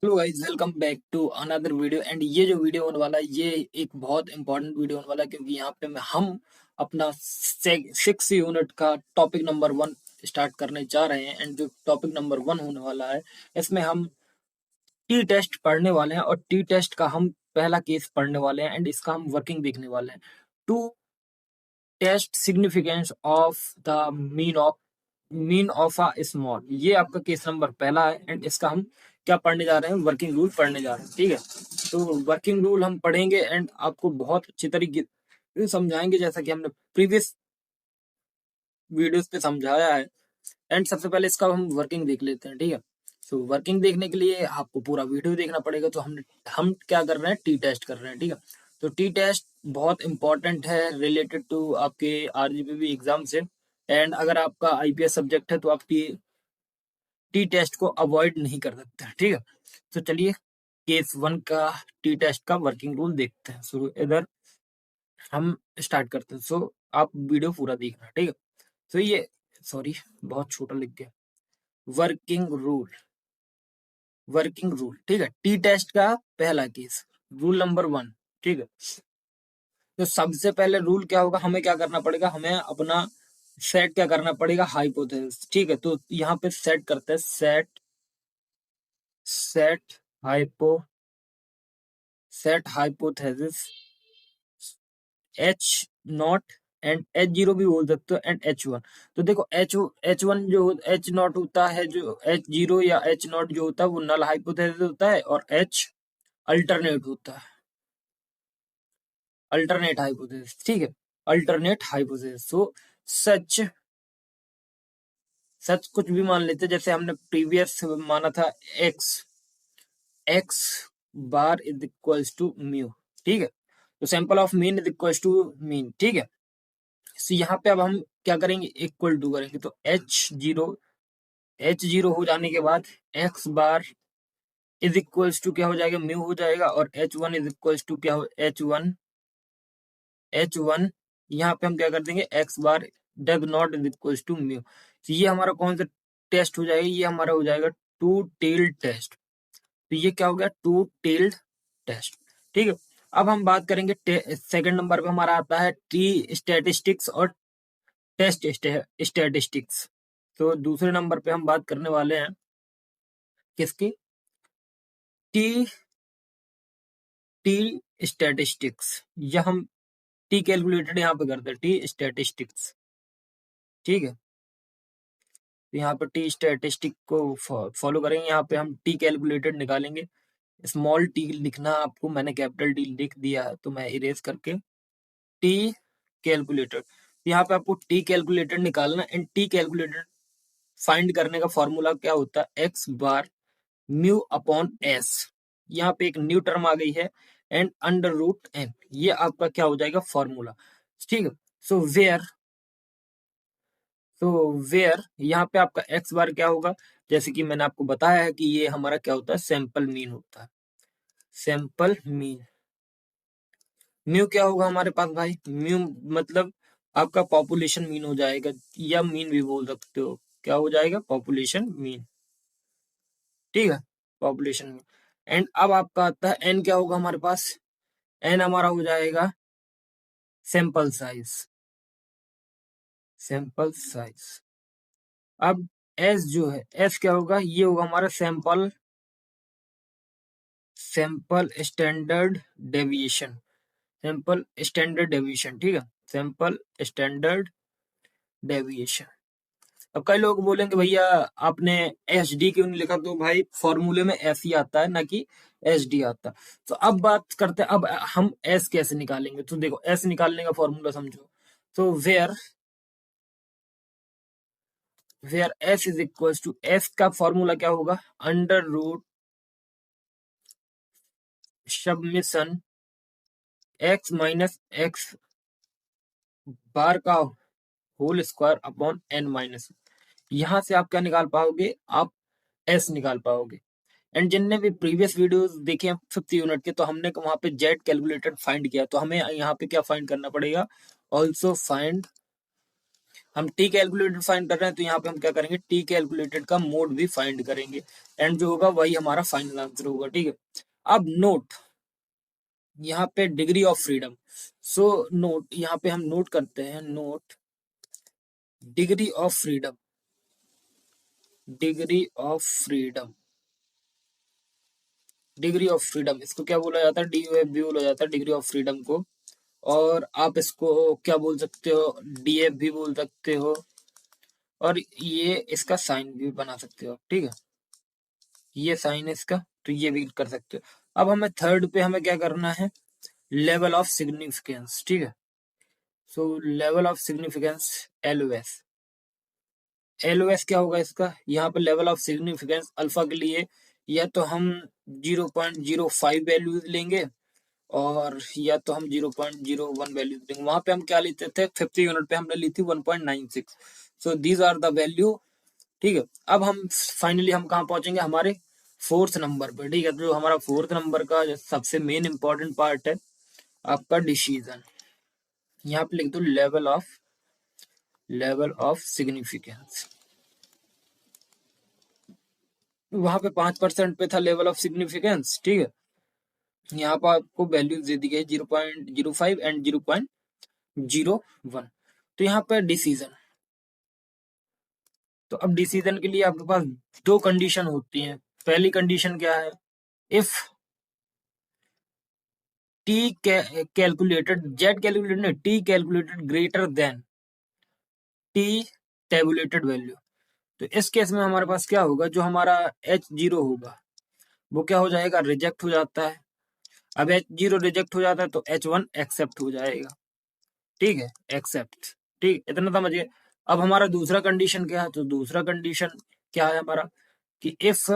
Hello guys, welcome back to another video. And ये जो video होने वाला है ये एक बहुत इंपॉर्टेंट वीडियो होने वाला है, क्योंकि यहाँ पे हम अपना 6 यूनिट का टॉपिक नंबर 1 स्टार्ट करने जा रहे हैं। एंड जो टॉपिक नंबर 1 होने वाला है, इसमें हम टी टेस्ट पढ़ने वाले हैं और टी टेस्ट का हम पहला केस पढ़ने वाले हैं एंड इसका हम वर्किंग देखने वाले हैं। To test significance of the mean of a small, ये आपका केस नंबर पहला है। एंड इसका हम क्या पढ़ने जा रहे हैं, वर्किंग रूल पढ़ने जा रहे हैं। ठीक है, तो वर्किंग रूल हम पढ़ेंगे एंड आपको बहुत अच्छी तरीके से समझाएंगे, जैसा कि हमने प्रीवियस वीडियोस पे समझाया है। एंड सबसे पहले इसका हम वर्किंग देख लेते हैं। ठीक है, तो वर्किंग देखने के लिए आपको पूरा वीडियो देखना पड़ेगा। तो हम क्या कर रहे हैं, टी टेस्ट कर रहे हैं। ठीक है, तो टी टेस्ट बहुत इंपॉर्टेंट है रिलेटेड टू आपके आरजीपीवी एग्जाम से। एंड अगर आपका आईपीएस सब्जेक्ट है तो आप टी टेस्ट को अवॉइड नहीं कर सकते। ठीक है, तो चलिए केस 1 का टी टेस्ट का वर्किंग रूल देखते हैं। सो इधर हम स्टार्ट करते हैं। सो आप वीडियो पूरा देखना। ठीक है, तो ये सॉरी बहुत छोटा लिख गया। Working rule, working rule. ठीक है, टी टेस्ट का पहला केस, रूल नंबर 1। ठीक है, तो सबसे पहले रूल क्या होगा, हमें क्या करना पड़ेगा, हमें अपना सेट क्या करना पड़ेगा, हाइपोथेसिस। ठीक है, तो यहाँ पे सेट करते हैं, set set hypo set hypothesis H not and H zero भी बोल सकते हो, एंड एच वन। तो देखो एच वन जो एच नॉट होता है, जो एच जीरो या एच नॉट जो होता है वो नल हाइपोथेसिस होता है, और एच अल्टरनेट होता है, अल्टरनेट हाइपोथेसिस। ठीक है, अल्टरनेट हाइपोथेसिस। सो सच सच कुछ भी मान लेते, जैसे हमने प्रीवियस माना था X X bar is equals to mu. ठीक है, तो sample of mean is equals to mean. ठीक है, तो यहाँ पे अब हम क्या करेंगे, इक्वल टू करेंगे। तो एच जीरो हो जाने के बाद X bar is equals to क्या हो जाएगा, म्यू हो जाएगा, और H one is equals to क्या हो, एच वन। यहाँ पे हम क्या कर देंगे, X bar does not is equals to mu. तो ये हमारा कौन सा टेस्ट हो जाएगा, ये हमारा हो जाएगा टू टेल्ड टेस्ट। तो ये क्या हो गया, टू टेल्ड टेस्ट। ठीक है, अब हम बात करेंगे सेकंड नंबर पे हमारा आता है टी स्टैटिस्टिक्स और टेस्ट स्टैटिस्टिक्स। तो दूसरे नंबर पे हम बात करने वाले हैं किसकी, टी टी स्टैटिस्टिक्स, या हम टी कैलकुलेटेड यहाँ पे करते हैं, टी स्टैटिस्टिक्स। ठीक है, तो यहाँ पे टी स्टैटिस्टिक को फॉलो करेंगे। यहाँ पे हम टी कैलकुलेटेड निकालेंगे। स्मॉल टी लिखना आपको, मैंने कैपिटल टी लिख दिया है तो मैं इरेज करके टी कैलकुलेटेड। यहाँ पे आपको टी कैलकुलेटेड निकालना। एंड टी कैलकुलेटेड फाइंड करने का फॉर्मूला क्या होता है, एक्स बार म्यू अपॉन एस। यहाँ पे एक न्यू टर्म आ गई है, एंड अंडर रूट एन, ये आपका क्या हो जाएगा, फॉर्मूला। ठीक है, सो वेयर यहाँ पे आपका एक्स बार क्या होगा, जैसे कि मैंने आपको बताया है कि ये हमारा क्या होता है, सैंपल मीन होता है, सैंपल मीन। म्यू क्या होगा हमारे पास भाई, म्यू मतलब आपका पॉपुलेशन मीन हो जाएगा, या मीन भी बोल सकते हो, क्या हो जाएगा, पॉपुलेशन मीन। ठीक है, पॉपुलेशन मीन। एंड अब आपका आता है एन, क्या होगा हमारे पास, एन हमारा हो जाएगा सैंपल साइज, सैंपल साइज। अब एस जो है, एस क्या होगा, ये होगा हमारा sample sample standard deviation, sample standard deviation. ठीक है, सैंपल स्टैंडर्ड डेविएशन। अब कई लोग बोलेंगे भैया आपने एस डी क्यों नहीं लिखा, तो भाई फॉर्मूले में एस ही आता है, ना कि एस डी आता। तो अब बात करते हैं, अब हम एस कैसे निकालेंगे। तो देखो एस निकालने का फॉर्मूला समझो। तो where S is equal to, S का फॉर्मूला क्या होगा, under root submission x minus x bar का whole square upon N minus. यहां से आप क्या निकाल पाओगे, आप एस निकाल पाओगे। एंड जिनने भी प्रीवियस वीडियोस देखे हैं 5th यूनिट के, तो हमने वहां पे जेड कैलकुलेटेड फाइंड किया, तो हमें यहाँ पे क्या फाइंड करना पड़ेगा, ऑल्सो फाइंड हम टी कैलकुलेटेड फाइंड कर रहे हैं तो यहाँ पे हम क्या करेंगे, टी कैलकुलेटेड का मोड भी फाइंड करेंगे एंड जो होगा वही हमारा फाइनल आंसर होगा। ठीक है, अब नोट यहाँ पे degree of freedom. So note यहाँ पे हम नोट करते हैं, note degree of freedom, degree of freedom, degree of freedom इसको क्या बोला जाता है, डीयूएफ भी बोला जाता है डिग्री ऑफ फ्रीडम को। और आप इसको क्या बोल सकते हो, डीएफ भी बोल सकते हो, और ये इसका साइन भी बना सकते हो आप। ठीक है, ये साइन इसका, तो ये भी कर सकते हो। अब हमें थर्ड पे हमें क्या करना है, लेवल ऑफ सिग्निफिकेंस। ठीक है, सो level of significance LOS, LOS क्या होगा इसका, यहाँ पे लेवल ऑफ सिग्निफिकेंस अल्फा के लिए या तो हम 0.05 वैल्यूज लेंगे और या तो हम 0.01 वैल्यूज लेंगे। वहां पे हम क्या लेते थे, 50 यूनिट पे हमने ली थी 1.96। So these are the value. ठीक है, अब हम फाइनली हम कहाँ पहुंचेंगे, हमारे फोर्थ नंबर पे। ठीक है, जो हमारा फोर्थ नंबर का सबसे मेन इंपॉर्टेंट पार्ट है आपका डिसीजन। यहाँ पे लिख दो लेवल ऑफ सिग्निफिकेंस। वहां पे 5% पे था लेवल ऑफ सिग्निफिकेंस। ठीक है, यहाँ पर आपको वैल्यूज दे दी गई 0.05 एंड 0.01। तो यहाँ पे डिसीजन, तो अब डिसीजन के लिए आपके पास दो कंडीशन होती हैं। पहली कंडीशन क्या है, if t calculated, z calculated नहीं, t calculated greater than t tabulated value. तो इस केस में हमारे पास क्या होगा, जो हमारा H0 होगा वो क्या हो जाएगा, रिजेक्ट हो जाता है। अब H0 रिजेक्ट हो जाता है तो H1 एक्सेप्ट हो जाएगा। ठीक है, एक्सेप्ट। ठीक, इतना समझिए। अब हमारा दूसरा कंडीशन क्या है, तो दूसरा कंडीशन क्या है हमारा, कि if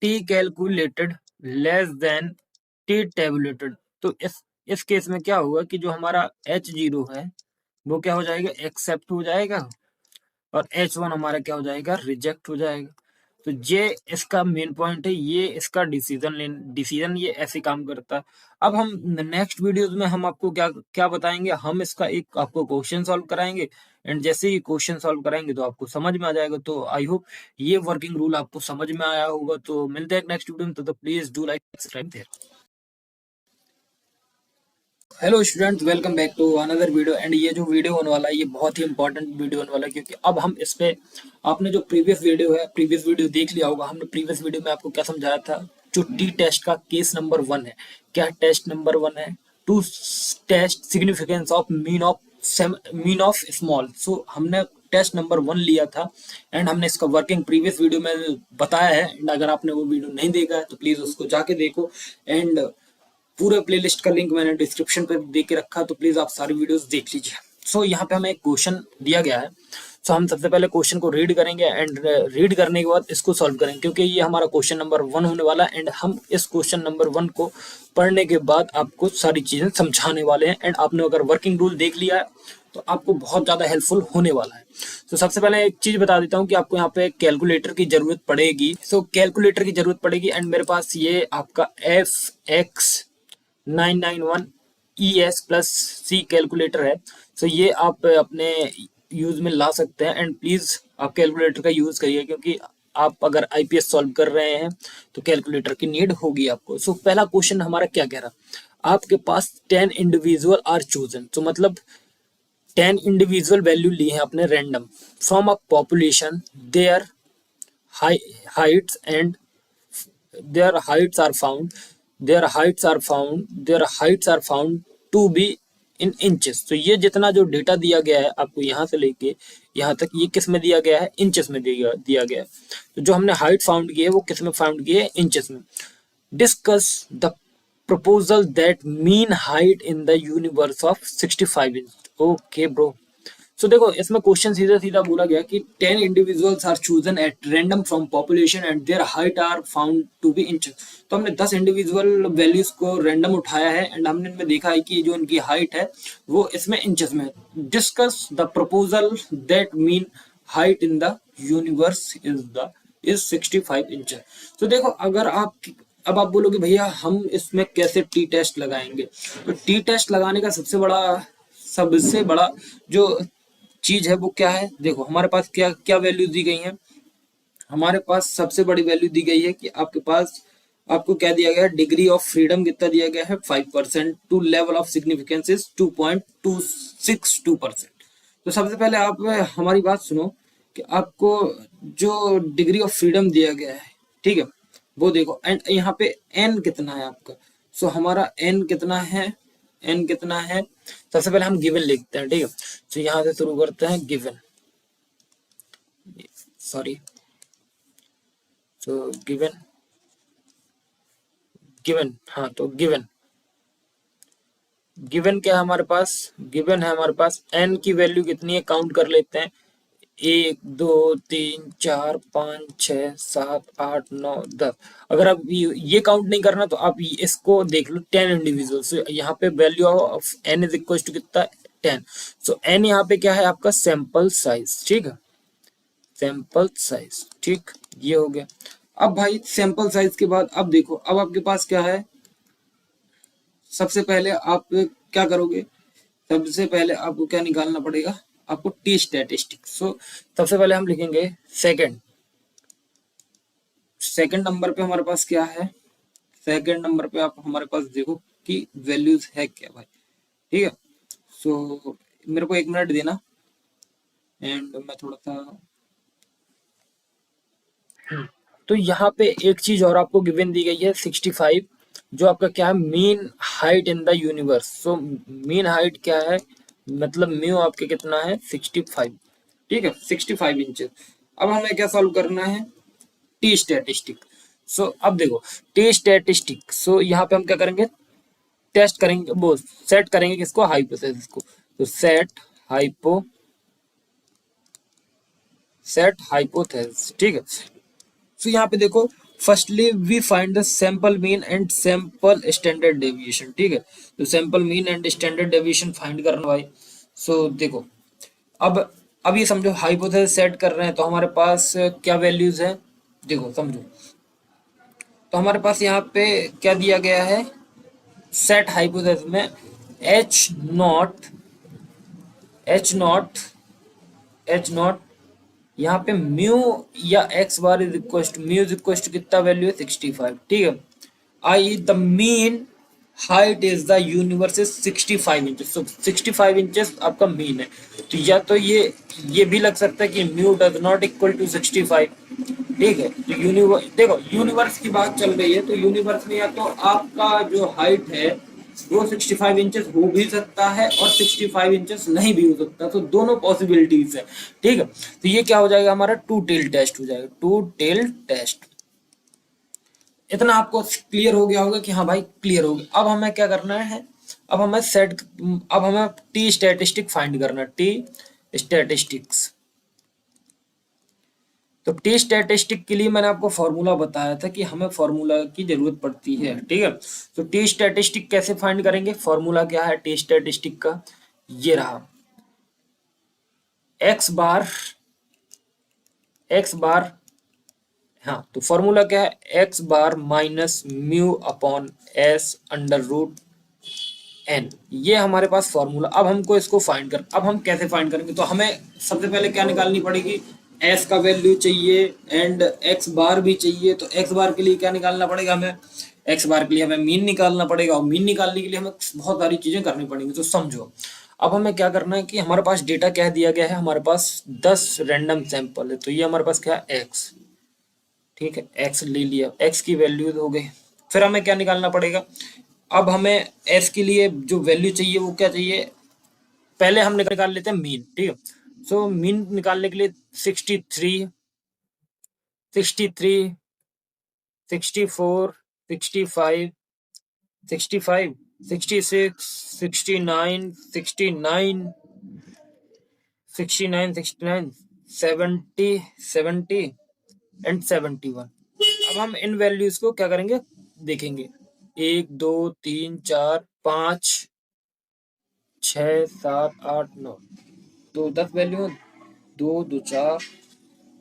t calculated less than t tabulated. तो इस केस में क्या होगा कि जो हमारा H0 है वो क्या हो जाएगा, एक्सेप्ट हो जाएगा, और H1 हमारा क्या हो जाएगा, रिजेक्ट हो जाएगा। तो ये इसका मेन पॉइंट है, ये इसका डिसीजन ये ऐसे काम करता है। अब हम नेक्स्ट वीडियोस में हम आपको क्या क्या बताएंगे, हम इसका एक आपको क्वेश्चन सॉल्व कराएंगे एंड जैसे ही क्वेश्चन सॉल्व कराएंगे तो आपको समझ में आ जाएगा। तो आई होप ये वर्किंग रूल आपको समझ में आया होगा। तो मिलते हैं नेक्स्ट वीडियो में, तो please do like subscribe there. Hello students, welcome back to another video. And ये जो वीडियो होने वाला है ये बहुत ही इंपॉर्टेंट वीडियो होने वाला है, क्योंकि अब हम इस पे, आपने जो प्रीवियस वीडियो देख लिया होगा। हमने प्रीवियस वीडियो में आपको क्या समझाया था, जो टी टेस्ट का केस नंबर 1 है। क्या टेस्ट नंबर 1 है, to test significance of mean of small. So हमने टेस्ट नंबर 1 लिया था एंड हमने इसका वर्किंग प्रीवियस वीडियो में बताया है। एंड अगर आपने वो वीडियो नहीं देखा है तो प्लीज उसको जाके देखो। एंड पूरे प्लेलिस्ट का लिंक मैंने डिस्क्रिप्शन पे दे के रखा, तो प्लीज आप सारी वीडियोस देख लीजिए। सो यहाँ पे हमें एक क्वेश्चन दिया गया है। सो हम सबसे पहले क्वेश्चन को रीड करेंगे एंड रीड करने के बाद इसको सॉल्व करेंगे, क्योंकि ये हमारा क्वेश्चन नंबर 1 होने वाला है। एंड हम इस क्वेश्चन नंबर 1 को पढ़ने के बाद आपको सारी चीजें समझाने वाले हैं। एंड आपने अगर वर्किंग रूल देख लिया है तो आपको बहुत ज्यादा हेल्पफुल होने वाला है। तो सबसे पहले एक चीज बता देता हूँ कि आपको यहाँ पे कैलकुलेटर की जरूरत पड़ेगी। सो कैलकुलेटर की जरूरत पड़ेगी एंड मेरे पास ये आपका FX991 ES plus C calculator है। सो ये आप अपने यूज में ला सकते हैं एंड प्लीज आप कैलकुलेटर का यूज करिए, क्योंकि आप अगर आईपीएस सॉल्व कर रहे हैं तो कैलकुलेटर की नीड होगी आपको। सो पहला क्वेश्चन हमारा क्या कह रहा, आपके पास 10 इंडिविजुअल आर चूजन। तो मतलब 10 इंडिविजुअल वैल्यू ली है आपने random from a population, there Heights and their heights are found their heights are found to be in inches। तो ये जितना जो डेटा दिया गया है आपको यहाँ से लेके यहाँ तक, ये किस में दिया गया है, इंचेस में दिया गया है। तो जो हमने हाइट फाउंड की है वो किस में फाउंड की है, इंचेस में। Discuss the proposal that mean height in the universe of 65 inch। Okay bro, so देखो इसमें क्वेश्चन सीधा सीधा बोला गया कि 10 individuals are chosen at random from population and their height are found to be inches. तो हमने 10 इंडिविजुअल वैल्यूज को रैंडम उठाया है एंड हमने इनमें देखा है कि जो इनकी हाइट है वो इसमें इंचेस में। Discuss the proposal that mean height in the universe is 65 inches. तो देखो अगर अब आप बोलोगे भैया हम इसमें कैसे टी टेस्ट लगाएंगे, तो टी टेस्ट लगाने का सबसे बड़ा जो चीज है वो क्या है, देखो हमारे पास क्या क्या वैल्यू दी गई है। हमारे पास सबसे बड़ी वैल्यू दी गई है कि आपके पास, आपको क्या दिया गया है, डिग्री ऑफ फ्रीडम कितना दिया गया है 5%, to level of significance is 2.262%। तो सबसे पहले आप हमारी बात सुनो कि आपको जो डिग्री ऑफ फ्रीडम दिया गया है, ठीक है, वो देखो। एंड यहाँ पे एन कितना है आपका। सो हमारा एन कितना है, एन कितना है, सबसे पहले हम गिवन लिखते हैं, ठीक है। तो यहाँ से शुरू करते हैं गिवन, सॉरी, तो गिवन, गिवन, हाँ तो गिवन, गिवन क्या है हमारे पास, गिवन है हमारे पास एन की वैल्यू कितनी है, काउंट कर लेते हैं। 1 2 3 4 5 6 7 8 9 10। अगर आप ये काउंट नहीं करना तो आप इसको देख लो 10 इंडिविजुअल। यहाँ पे value of N is equal to कितना, 10। सो एन यहाँ पे क्या है आपका सैंपल साइज, ठीक है, सैंपल साइज, ठीक, ये हो गया। अब भाई सैंपल साइज के बाद अब देखो, अब आपके पास क्या है, सबसे पहले आप क्या करोगे, सबसे पहले आपको क्या निकालना पड़ेगा, आपको टी स्टैटिस्टिक। सो सबसे पहले हम लिखेंगे सेकंड, सेकंड नंबर पे हमारे पास क्या है, सेकंड नंबर पे आप हमारे पास देखो कि वैल्यूज है क्या भाई, ठीक है। सो मेरे को 1 मिनट देना एंड मैं थोड़ा सा, तो यहाँ पे एक चीज और आपको गिवन दी गई है 65, जो आपका क्या है, mean height in the universe. So mean height क्या है, मतलब म्यू आपके कितना है 65, ठीक है, 65 इंचेस। अब हमें क्या सॉल्व करना है, टी स्टैटिस्टिक। सो अब देखो टी स्टैटिस्टिक, सो यहाँ पे हम क्या करेंगे, टेस्ट करेंगे, वो सेट करेंगे किसको, हाइपोथेसिस को। तो सेट हाइपोथेसिस, ठीक है। तो यहाँ पे देखो, firstly we find the sample mean and sample standard deviation, ठीक है। तो sample mean and standard deviation find करना भाई। सो देखो, अब ये समझो हाइपोथेसिस सेट कर रहे हैं तो हमारे पास क्या वैल्यूज है, देखो समझो। तो हमारे पास यहाँ पे क्या दिया गया है, सेट हाइपोथेसिस में H naught, H naught, H naught, यहाँ पे म्यू या x bar is equal to, mu is equal to कितना वैल्यू है 65, ठीक है। I the mean height is the universe is 65 inches. So 65 inches आपका मीन है। तो या तो ये भी लग सकता है कि mu does not equal to 65, ठीक है। तो यूनिवर्स, देखो यूनिवर्स की बात चल रही है तो यूनिवर्स में या तो आपका जो हाइट है वो 65 इंचेस हो भी सकता है और 65 इंचेस नहीं भी हो सकता, तो दोनों पॉसिबिलिटीज है, ठीक है। तो ये क्या हो जाएगा हमारा टू टेल टेस्ट हो जाएगा, टू टेल टेस्ट। इतना आपको क्लियर हो गया होगा कि हाँ भाई क्लियर हो गया। अब हमें क्या करना है, अब हमें सेट, अब हमें टी स्टैटिस्टिक फाइंड करना है, टी स्टैटिस्टिक्स। तो टी स्टैटिस्टिक के लिए मैंने आपको फॉर्मूला बताया था कि हमें फॉर्मूला की जरूरत पड़ती है, ठीक है। तो टी स्टैटिस्टिक कैसे फाइंड करेंगे, फॉर्मूला क्या है टी स्टैटिस्टिक का, ये रहा, एक्स बार, एक्स बार, हाँ तो फॉर्मूला क्या है, x bar minus mu upon S under root n, ये हमारे पास फॉर्मूला। अब हमको इसको फाइंड कर, अब हम कैसे फाइंड करेंगे, तो हमें सबसे पहले क्या निकालनी पड़ेगी, एस का वैल्यू चाहिए एंड एक्स बार भी चाहिए। तो एक्स बार के लिए क्या निकालना पड़ेगा हमें, एक्स बार के लिए हमें मीन निकालना पड़ेगा और मीन निकालने के लिए हमें बहुत सारी चीजें करनी पड़ेंगी। तो समझो अब हमें क्या करना है कि हमारे पास डेटा क्या दिया गया है, हमारे पास 10 रैंडम सैंपल है। तो ये हमारे पास क्या है एक्स, ठीक है, एक्स ले लिया, एक्स की वैल्यू हो गई। फिर हमें क्या निकालना पड़ेगा, अब हमें एस के लिए जो वैल्यू चाहिए वो क्या चाहिए, पहले हम निकाल लेते हैं मीन, ठीक है। सो मीन निकालने के लिए 63, 63, 64, 65, 65, 66, 69, 69, 69, 69, 70, 70 एंड 71। अब हम इन वैल्यूज को क्या करेंगे, देखेंगे, 1 2 3 4 5 6 7 8 9, तो 10 वैल्यू, 2 2 4,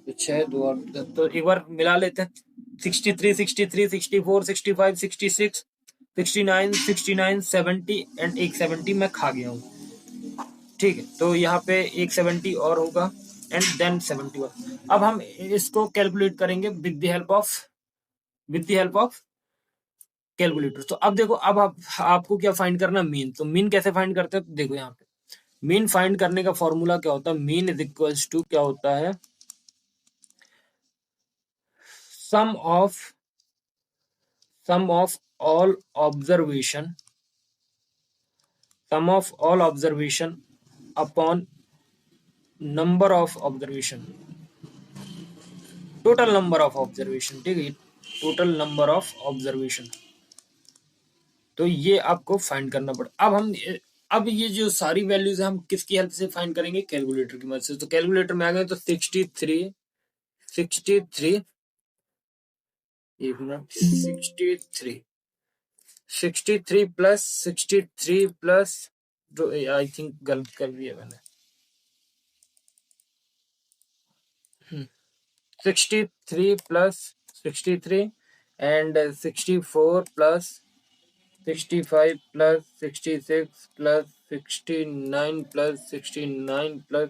तो 6 2 8 10। तो एक बार मिला लेते हैं, 63, 63, 64, 65, 66, 69, 69, 70 एंड एक 70 मैं खा गया हूँ। ठीक है, तो यहाँ पे एक 70 और होगा एंड देन 71। अब हम इसको कैलकुलेट करेंगे with the help of calculator. तो अब देखो, अब आपको क्या फाइंड करना, मीन। तो मीन कैसे फाइंड करते हैं, तो देखो यहाँ पे मीन फाइंड करने का फॉर्मूला क्या होता है, मीन इज इक्वल्स टू क्या होता है, sum of sum of all observation sum of all observation upon number of observation, total number of observation. ठीक है, टोटल नंबर ऑफ ऑब्जर्वेशन। तो ये आपको फाइंड करना पड़ा। अब ये जो सारी वैल्यूज है हम किसकी हेल्प से फाइंड करेंगे, कैलकुलेटर की मदद से। तो कैलकुलेटर में आ गए तो 63 एक मिनट 63 प्लस 63 प्लस, जो आई थिंक गलत कर दिया मैंने, 63 plus 63 and 64 plus 65 plus 66 plus 69 plus 69 plus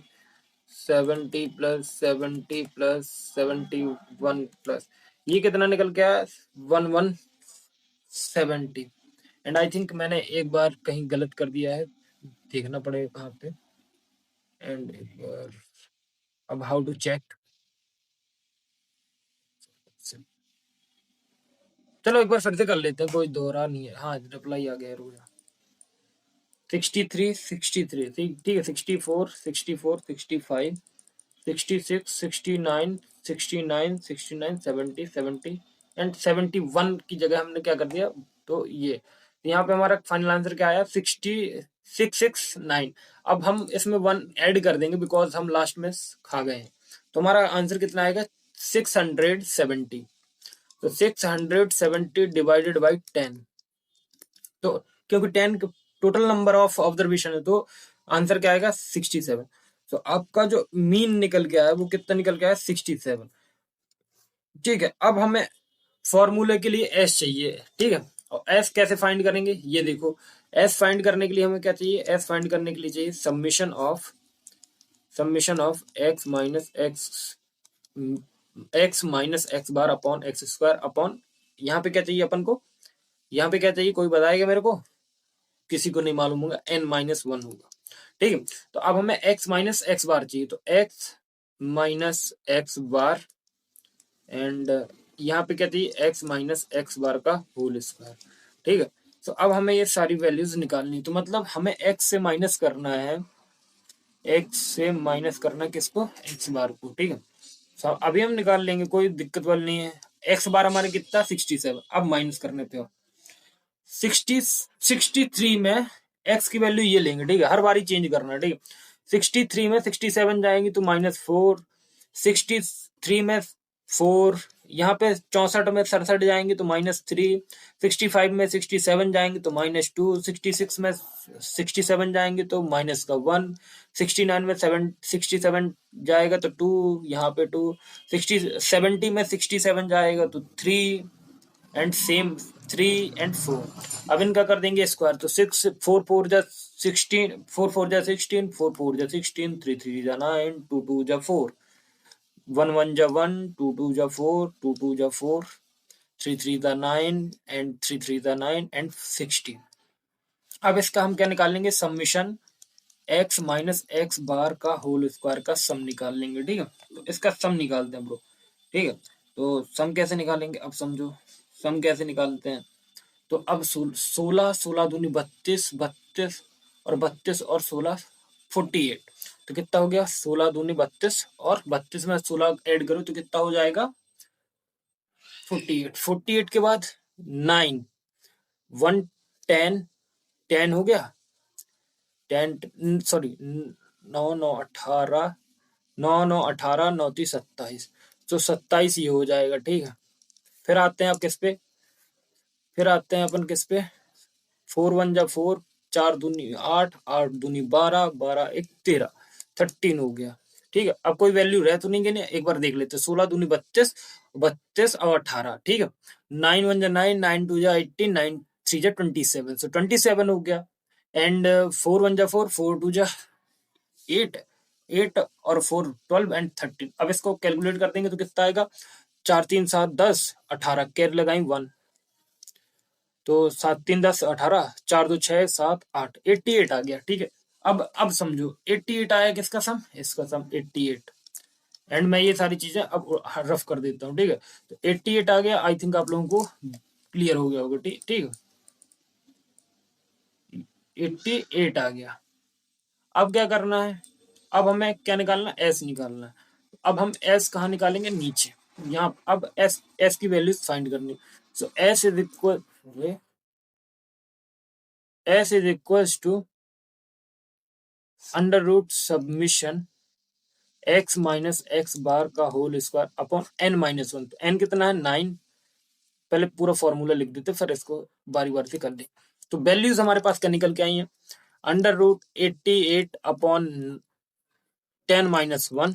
70 plus 70 plus 71 plus, ये कितना निकल के आया, 1170। एंड आई थिंक मैंने एक बार कहीं गलत कर दिया है, देखना पड़ेगा कहाँ पे। एंड एक बार, अब हाउ टू चेक, चलो एक बार फिर से कर लेते हैं, कोई दोहरा नहीं है। हाँ, रिप्लाई आ गया, रुक जा। 63 ठीक है, 64 64 65 66 69 69 69 70 70 एंड 71 की जगह हमने क्या कर दिया, तो ये यहाँ पे हमारा फाइनल आंसर क्या आया, 669। अब हम इसमें 1 ऐड कर देंगे बिकॉज हम लास्ट में खा गए हैं। तो हमारा आंसर कितना आएगा, 670। तो 670 डिवाइडेड बाई 10, तो क्योंकि 10 टोटल नंबर ऑफ ऑब्जर्वेशन है, तो आंसर क्या आएगा, 67। तो आपका जो मीन निकल के आया वो कितना निकल के आया, 67। ठीक है, अब हमें फॉर्मूले के लिए एस चाहिए। ठीक है, और एस कैसे फाइंड करेंगे, ये देखो। एस फाइंड करने के लिए हमें क्या चाहिए, एस फाइंड करने के लिए चाहिए summation of x minus x bar upon x square upon, यहाँ पे क्या चाहिए अपन को, यहाँ पे क्या चाहिए, कोई बताएगा मेरे को, किसी को नहीं मालूम होगा, n-1 होगा। ठीक है, तो अब हमें x माइनस एक्स बार चाहिए, तो x minus x bar and यहाँ पे क्या चाहिए, x माइनस एक्स बार का होल स्क्वायर। ठीक है, तो अब हमें ये सारी वैल्यूज निकालनी, तो मतलब हमें x से माइनस करना है, किसको, x बार को। ठीक है, तो अभी हम निकाल लेंगे, कोई दिक्कत वाली नहीं है। x बार हमारे कितना, 67। अब माइनस करने पे हो, 63 में x की वैल्यू ये लेंगे। ठीक है, हर बारी चेंज करना है। ठीक है, 63 में 67 जाएंगी तो -4, 63 में 4, यहाँ पे 64 में 67 जाएंगे तो -3, 65 में 67 जाएंगे तो -2, 66 में 67 जाएंगे तो -1, 69 में 67 जाएगा तो 2, यहाँ पे 2, 70 में 67 जाएगा तो 3 एंड सेम 3 एंड 4। अब इनका कर देंगे स्क्वायर, तो 6 4 4 जा 16, 4 4 जा 16, 4 4 जा 16, 3 3 जा 9, 2 2 जा 4, 1 1 जा 1, 2 2 जा 4, 2 2 जा 4, 3 3 जा 9 एंड 3 3 जा 9 एंड 16। अब इसका हम क्या निकाल लेंगे, summation x minus x bar का होल स्क्वायर का सम निकाल लेंगे। ठीक है, तो इसका सम निकालते हैं ब्रो। ठीक है, तो सम कैसे निकालेंगे, अब समझो सम कैसे निकालते हैं। तो अब 16 16 दूनी 32, 32 और 32 और 16 48, तो कितना हो गया, 16 दूनी 32 और 32 में 16 ऐड करो तो कितना हो जाएगा, 48। 48 के बाद 9 1 10 10 हो गया, 10 सॉरी 9 9 18 9 9 18 9 30 27, तो 27 ये हो जाएगा। ठीक है, फिर आते हैं आप किस पे, फिर आते हैं अपन किस पे, 4 1 जा 4, 4 दूनी 8, 8 दूनी 12, 12 1 13, 13 हो गया। ठीक है, अब कोई वैल्यू रह तो नहीं गई, एक बार देख लेते हैं। 16 दूनी 32, 32 और 18। ठीक है, 9 1 जा 9, 9 2 जा 18, 9 3 जा 27, सो 27 हो गया। एंड 4 1 जा 4, 4 2 जा 8 है, 8 और 4 12 एंड 13। अब इसको कैलकुलेट कर देंगे तो कितना आएगा, 4 3 7 10 18, कैर लगाई 1, तो 7 3 10 18, 4 2 6 7 8, 88 आ गया। ठीक है, अब समझो 88 आया, किसका सम, इसका सम 88। एंड मैं ये सारी चीजें अब रफ कर देता हूँ। ठीक है, तो 88 आ गया, आई थिंक आप लोगों को क्लियर हो गया होगा। ठीक ठीक है, 88 आ गया। अब क्या करना है, अब हमें क्या निकालना है, एस निकालना है। अब हम एस कहाँ निकालेंगे, नीचे यहाँ। अब एस एस की वैल्यू फाइंड करनी, so S is equal to under root submission x minus x bar का whole square upon N minus 1। तो एन कितना है, 9। पहले पूरा फॉर्मूला लिख देते, फिर इसको बारी बारी से कर दे। तो वैल्यूज हमारे पास क्या निकल के आई है, under root 88 upon 10 minus 1।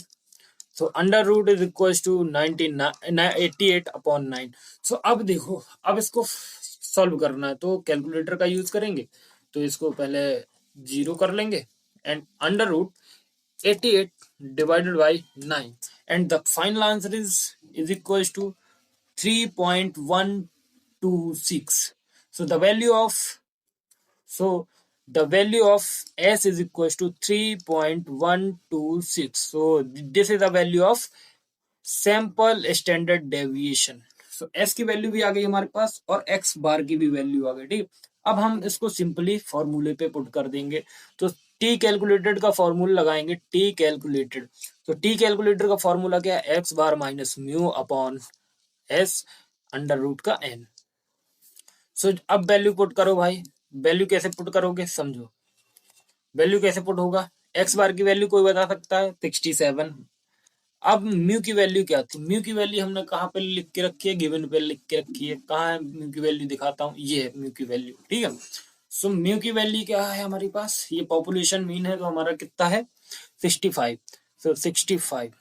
So under root is equal to 88 upon 9। So अब देखो, अब इसको सॉल्व करना है तो कैलकुलेटर का यूज करेंगे। तो इसको पहले जीरो कर लेंगे, and under root 88 divided by 9, and the final answer is equals to 3.126. So the value of, so the value of s is equals to 3.126. So this is the value of sample standard deviation. So S की value भी आ गई हमारे पास और x बार की भी value आ गई। ठीक, अब हम इसको सिंपली फॉर्मूले पे पुट कर देंगे। तो टी कैलकुलेटेड का फॉर्मूला लगाएंगे, टी कैलकुलेटेड। तो टी कैलकुलेटर का फॉर्मूला क्या है, x bar minus mu upon S under root का एन। सो अब वैल्यू पुट करो भाई। वैल्यू कैसे पुट करोगे, समझो वैल्यू कैसे पुट होगा। एक्स बार की वैल्यू कोई बता सकता है, 67। अब म्यू की वैल्यू क्या थी, म्यू की वैल्यू हमने कहाँ पे लिख के रखी है, गिवन पे लिख के रखी है। कहाँ है म्यू की वैल्यू, दिखाता हूँ, ये है म्यू की वैल्यू। ठीक है, सो म्यू की वैल्यू क्या है हमारे पास, ये पॉपुलेशन मीन है, तो हमारा कितना है 65। सो 65।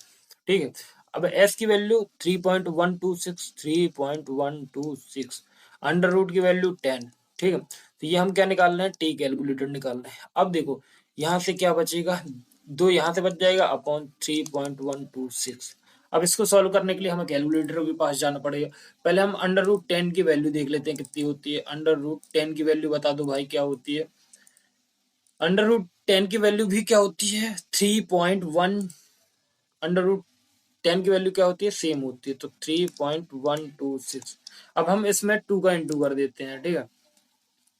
ठीक है, अब एस की वैल्यू 3.126, 3.126, अंडर रूट की वैल्यू 10। ठीक है, तो ये हम क्या निकाल रहे हैं, टी कैलकुलेटर निकाल रहे हैं। अब देखो यहाँ से क्या बचेगा, 2 यहाँ से बच जाएगा अपॉन 3.126। अब इसको सॉल्व करने के लिए हमें कैलकुलेटर के पास जाना पड़ेगा। पहले हम अंडर रूट 10 की वैल्यू देख लेते हैं कितनी होती है। अंडर रूट 10 की वैल्यू बता दो भाई क्या होती है। अंडर रूट 10 की वैल्यू भी क्या होती है, 3.1। अंडर रूट 10 की वैल्यू क्या होती है, सेम होती है, तो 3.126। अब हम इसमें 2 का इंटू कर देते हैं। ठीक है,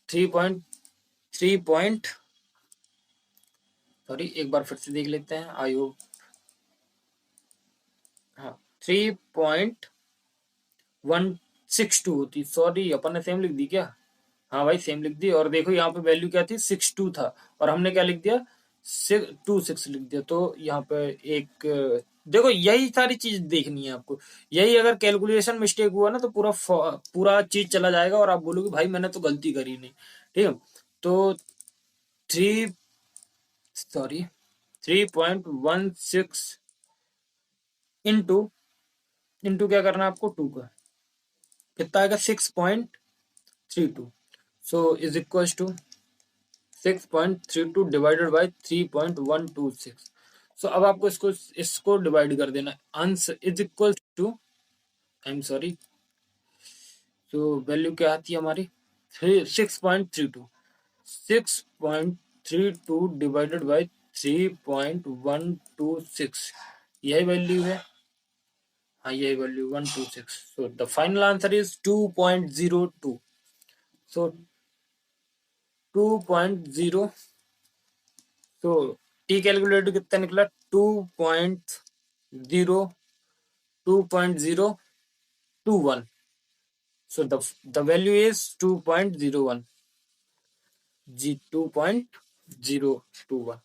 3 सॉरी एक बार फिर से देख लेते हैं, आई होप, हाँ 3.162 होती, सॉरी अपन ने सेम लिख दी क्या, हाँ भाई सेम लिख दी। और देखो यहाँ पे वैल्यू क्या थी, 62 था, और हमने क्या लिख दिया, 26 लिख दिया। तो यहाँ पे एक, देखो यही सारी चीज देखनी है आपको। यही अगर कैलकुलेशन मिस्टेक हुआ ना तो पूरा पूरा चीज चला जाएगा और आप बोलोगे भाई मैंने तो गलती करी नहीं। ठीक है, तो 3.16 इंटू इंटू क्या करना है आपको, 2 का कितना आएगा, 6.32। So is equal to 6.32 divided by 3.126। So अब आपको इसको इसको डिवाइड कर देना। Answer is equal to, I am sorry, तो वैल्यू क्या आती है हमारी, 6.32। 6.32 डिवाइडेड बाई 3.126, यही वैल्यू है, हाँ यही value 126। So the final answer is 2.02। सो 2.0, तो टी कैलकुलेटर कितना निकला, 2.021। सो द वैल्यू इज 2.01 जी, 2.021।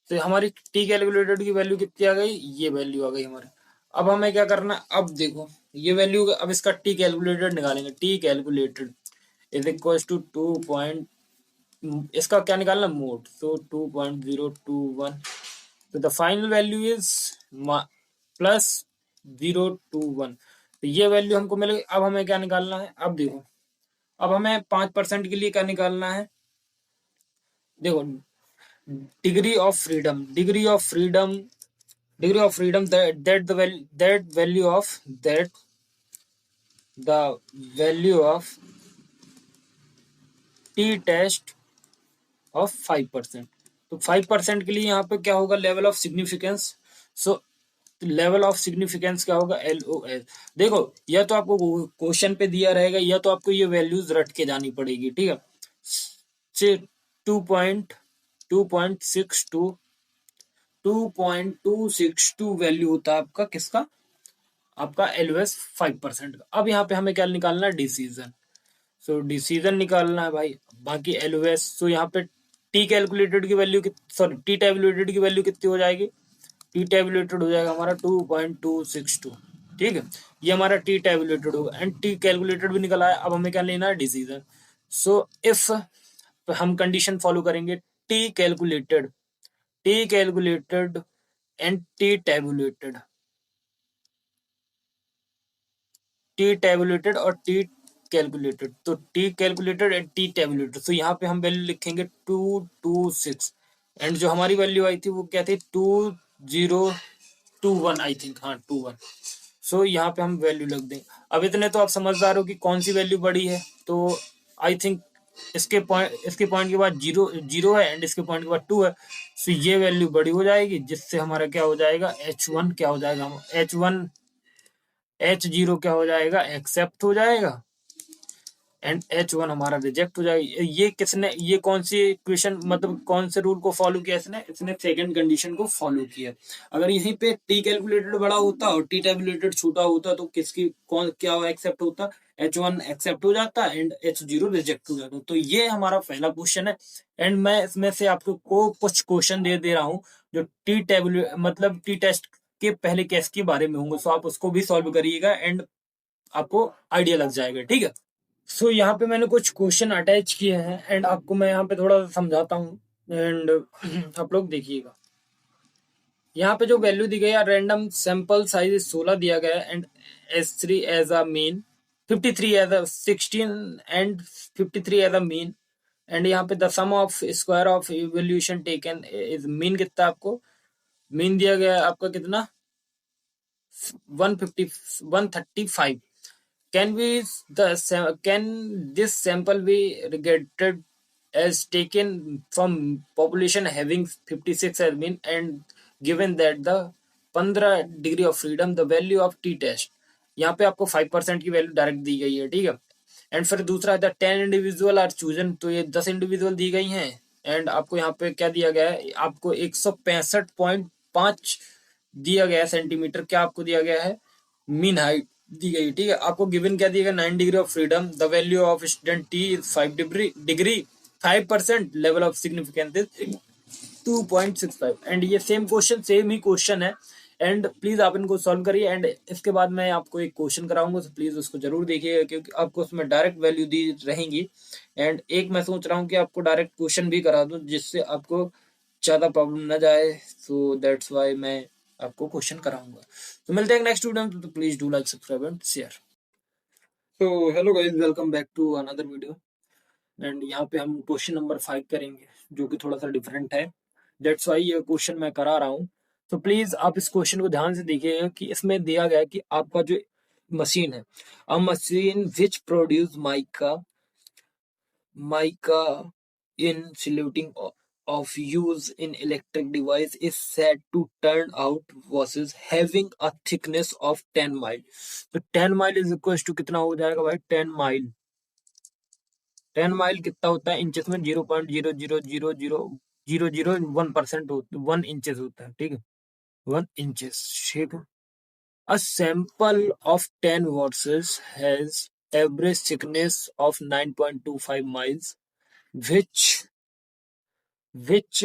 तो हमारी टी कैलकुलेटर की वैल्यू कितनी आ गई, ये वैल्यू आ गई हमारी। अब हमें क्या करना, अब देखो ये वैल्यू, अब इसका टी कैलकुलेटर निकालेंगे। T calculated is equal to 2. इसका क्या निकालना, मोड, तो 2.021। तो द फाइनल वैल्यू इज +021। तो ये वैल्यू हमको मिलेगी। अब हमें क्या निकालना है, अब देखो, अब हमें 5% के लिए क्या निकालना है, देखो degree of freedom, that the value of T test of 5%। तो 5% के लिए यहाँ पे क्या होगा, level of significance. So level of significance क्या होगा, LOS। देखो या तो आपको क्वेश्चन पे दिया रहेगा या तो आपको ये वैल्यूज रट के जानी पड़ेगी, ठीक है। से 2.262 वैल्यू होता है आपका किसका, आपका LOS 5% का। अब यहाँ पे हमें क्या निकालना है, डिसीजन। सो डिसीजन निकालना है भाई। बाकी LOS, सो यहाँ पे टी कैलकुलेटेड की वैल्यू, सॉरी टी टेबुलेटेड की वैल्यू कितनी हो जाएगी, टी टेबुलेटेड हो जाएगा हमारा 2.262, ठीक है। ये हमारा टी टेबुलेटेड होगा एंड टी कैलकुलेटेड भी निकला है। अब हमें क्या लेना है, डिसीजन। सो इफ हम कंडीशन फॉलो करेंगे, T calculated, T calculated and T tabulated, T tabulated और टी कैलकुलेटेड। तो t calculated and T tabulated, तो यहाँ पे हम वैल्यू लिखेंगे 226 एंड जो हमारी वैल्यू आई थी वो क्या थी, 2021 आई थिंक, हाँ 21। सो यहाँ पे हम वैल्यू लग देंगे। अब इतने तो आप समझदार हो कि कौन सी वैल्यू बड़ी है, तो आई थिंक इसके पॉइंट के बाद जीरो जीरो है एंड इसके पॉइंट के बाद 2 है। सो ये वैल्यू बड़ी हो जाएगी, जिससे हमारा क्या हो जाएगा, H1 क्या हो जाएगा, H0 क्या हो जाएगा, एक्सेप्ट हो जाएगा एंड H1 हमारा रिजेक्ट हो जाएगा। ये किसने, ये कौन सी इक्वेशन, मतलब कौन से रूल को फॉलो किया इसने सेकंड कंडीशन को फॉलो किया। अगर यहीं पे टी कैलकुलेटेड बड़ा होता और टी टेबुलेटेड छोटा होता तो किसकी कौन क्या एक्सेप्ट होता, H1 एक्सेप्ट हो जाता एंड H0 रिजेक्ट हो जाता। तो ये हमारा पहला क्वेश्चन है एंड मैं इसमें से आपको कुछ क्वेश्चन दे रहा हूँ जो टी टेबुलेट मतलब टी टेस्ट के पहले केस के बारे में होंगे। सो आप उसको भी सॉल्व करिएगा एंड आपको आइडिया लग जाएगा, ठीक है। सो यहाँ पे मैंने कुछ क्वेश्चन अटैच किए हैं एंड आपको मैं यहाँ पे थोड़ा सा समझाता हूँ एंड आप लोग देखिएगा। यहाँ पे जो वैल्यू दी गई है, रैंडम सैंपल साइज 16 दिया गया है and S3 as a mean, 53 as a 16 and 53 as a mean and यहाँ पे the sum of square of evolution taken is mean कितना, आपको मीन दिया गया है आपका कितना, 135। Can we can this sample be regarded as taken from population having 56 as mean and given that the 15 degree of freedom the value of t test, यहाँ पे आपको 5% की वैल्यू डायरेक्ट दी गई है, ठीक है। एंड फिर दूसरा है 10 इंडिविजुअल आर चूजन, तो ये 10 इंडिविजुअल दी गई हैं एंड आपको यहाँ पे क्या दिया गया है, आपको 165.5 दिया गया है सेंटीमीटर, क्या आपको दिया गया है, मीन हाइट दी गई, ठीक है। आपको गिवन क्या दिया गया, 9 degree of freedom, the value of student T is 5 degree 5%, level of significance is 2.65 and ये सेम ही क्वेश्चन है एंड प्लीज आप इनको सॉल्व करिए एंड इसके बाद मैं आपको एक क्वेश्चन कराऊंगा, तो प्लीज उसको जरूर देखिएगा क्योंकि आपको उसमें डायरेक्ट वैल्यू दी रहेंगी एंड एक मैं सोच रहा हूँ कि आपको डायरेक्ट क्वेश्चन भी करा दूं जिससे आपको ज्यादा प्रॉब्लम न जाए। सो दैट्स वाई मैं आपको क्वेश्चन कराऊंगा। तो मिलते हैं नेक्स्ट वीडियो में, तो please do like subscribe and share. तो hello guys, welcome back to another video and यहाँ पे हम क्वेश्चन नंबर 5 करेंगे जो कि थोड़ा सा डिफरेंट है, दैट्स वाई ये क्वेश्चन मैं करा रहा हूँ। तो प्लीज आप इस क्वेश्चन को ध्यान से देखिएगा कि इसमें दिया गया है कि आपका जो मशीन है, अ machine which produce mica insulating of use in electric device is said to turn out versus having a thickness of 10 mile। तो 10 माइल इज इक्वल टू कितना हो जाएगा भाई, 10 माइल, 10 माइल कितना होता है इंचेस में, 0.0000001% 1 इंचेस होता है, ठीक है, 1 इंचेस, ठीक है। A sample of 10 verses has average thickness of 9.25 miles, which which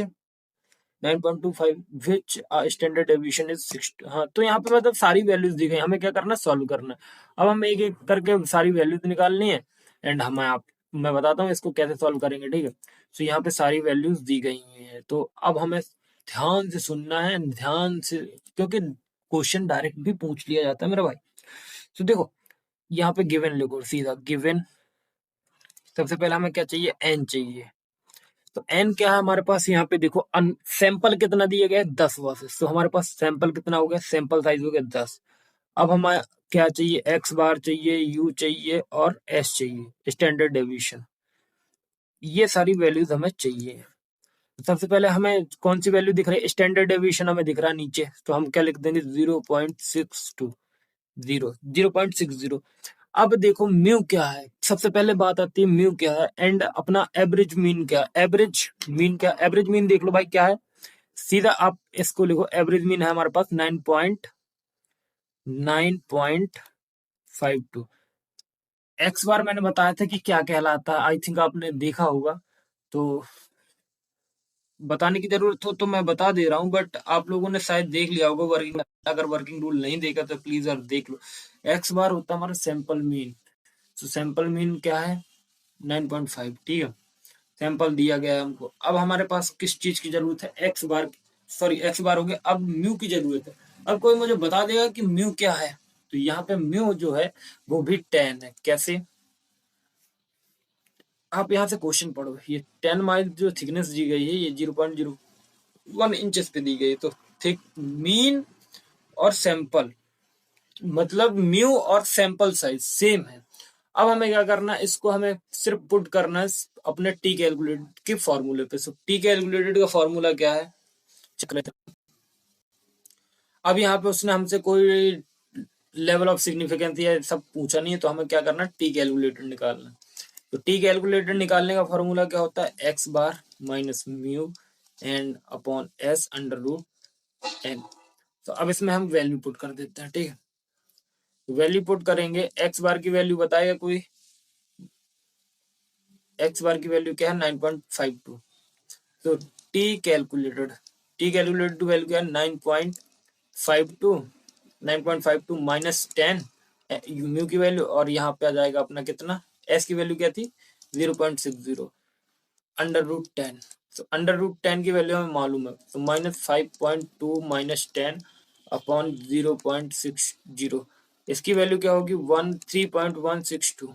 9.25 which standard deviation is 6। हाँ, तो यहाँ पे मतलब सारी वैल्यूज दी गई, हमें क्या करना है, सॉल्व करना है। अब हम एक एक करके सारी वैल्यूज निकालनी है एंड मैं बताता हूँ इसको कैसे सॉल्व करेंगे, ठीक है। तो यहाँ पे सारी वैल्यूज दी गई हुई है, तो अब हमें ध्यान से सुनना है, ध्यान से, क्योंकि क्वेश्चन डायरेक्ट भी पूछ लिया जाता है मेरा भाई। तो देखो यहाँ पे गिवन लिखो, सीधा गिवन। सबसे पहले हमें क्या चाहिए, एन चाहिए, तो एन क्या है हमारे पास, यहाँ पे देखो सैंपल कितना दिया गया है 10 वर्सेस, तो हमारे पास सैंपल कितना हो गया, सैंपल साइज हो गया 10। अब हमारा क्या चाहिए, एक्स बार चाहिए, यू चाहिए और एस चाहिए, स्टैंडर्ड डेविएशन। ये सारी वैल्यूज हमें चाहिए। सबसे पहले हमें कौन सी वैल्यू दिख रही है, स्टैंडर्ड डेविएशन हमें दिख रहा है नीचे, तो हम क्या लिख देंगे 0.62, 0.60। अब देखो म्यू क्या है, सबसे पहले बात आती है म्यू क्या है एंड अपना एवरेज मीन क्या है। एवरेज मीन क्या, एवरेज मीन देख लो भाई क्या है, सीधा आप इसको लिखो, एवरेज मीन है हमारे पास 9.52। एक्स बार मैंने बताया था कि क्या कहलाता है, आई थिंक आपने देखा होगा, तो बताने की जरूरत हो तो मैं बता दे रहा हूँ, बट आप लोगों ने शायद देख लिया होगा वर्किंग, अगर वर्किंग रूल नहीं देखा तो प्लीज यार देख लो। एक्स बार होता है हमारा सैंपल मीन, तो सैंपल मीन क्या है 9.5, ठीक है, सैंपल दिया गया है हमको। अब हमारे पास किस चीज की जरूरत है, एक्स बार, सॉरी एक्स बार हो गया, अब म्यू की जरूरत है। अब कोई मुझे बता देगा कि म्यू क्या है, तो यहाँ पे म्यू जो है वो भी 10 है। कैसे, आप यहाँ से क्वेश्चन पढ़ो, ये 10 माइल जो थिकनेस दी गई है ये 0.01 इंचेस पे दी गई है, तो थिक मीन और सैंपल, मतलब म्यू और सैंपल साइज सेम है। अब हमें क्या करना है, इसको हमें सिर्फ पुट करना है अपने टी कैलकुलेटेड के फॉर्मूले पे। सो टी कैलकुलेटेड का फॉर्मूला क्या है, चक्र। अब यहाँ पे उसने हमसे कोई लेवल ऑफ सिग्निफिकेंस या सब पूछा नहीं है, तो हमें क्या करना है, टी कैलकुलेटेड निकालना है। तो टी कैलकुलेटेड निकालने का फॉर्मूला क्या होता है, x bar minus mu and upon S under root N. तो अब इसमें हम वैल्यू पुट कर देते हैं, ठीक है। वैल्यू पुट करेंगे, एक्स बार की वैल्यू बताएगा कोई, एक्स बार की वैल्यू क्या है 9.52। तो टी कैलकुलेटेड वैल्यू क्या है 9.52, 9.52 माइनस 10 म्यू की वैल्यू, और यहाँ पे आ जाएगा अपना कितना, एस की वैल्यू क्या थी 0.60 अंडर रूट 10। तो अंडर रूट 10 की वैल्यू हमें मालूम है, तो -5.2 माइनस 10 अपॉन 0.60, इसकी वैल्यू क्या होगी 3.162।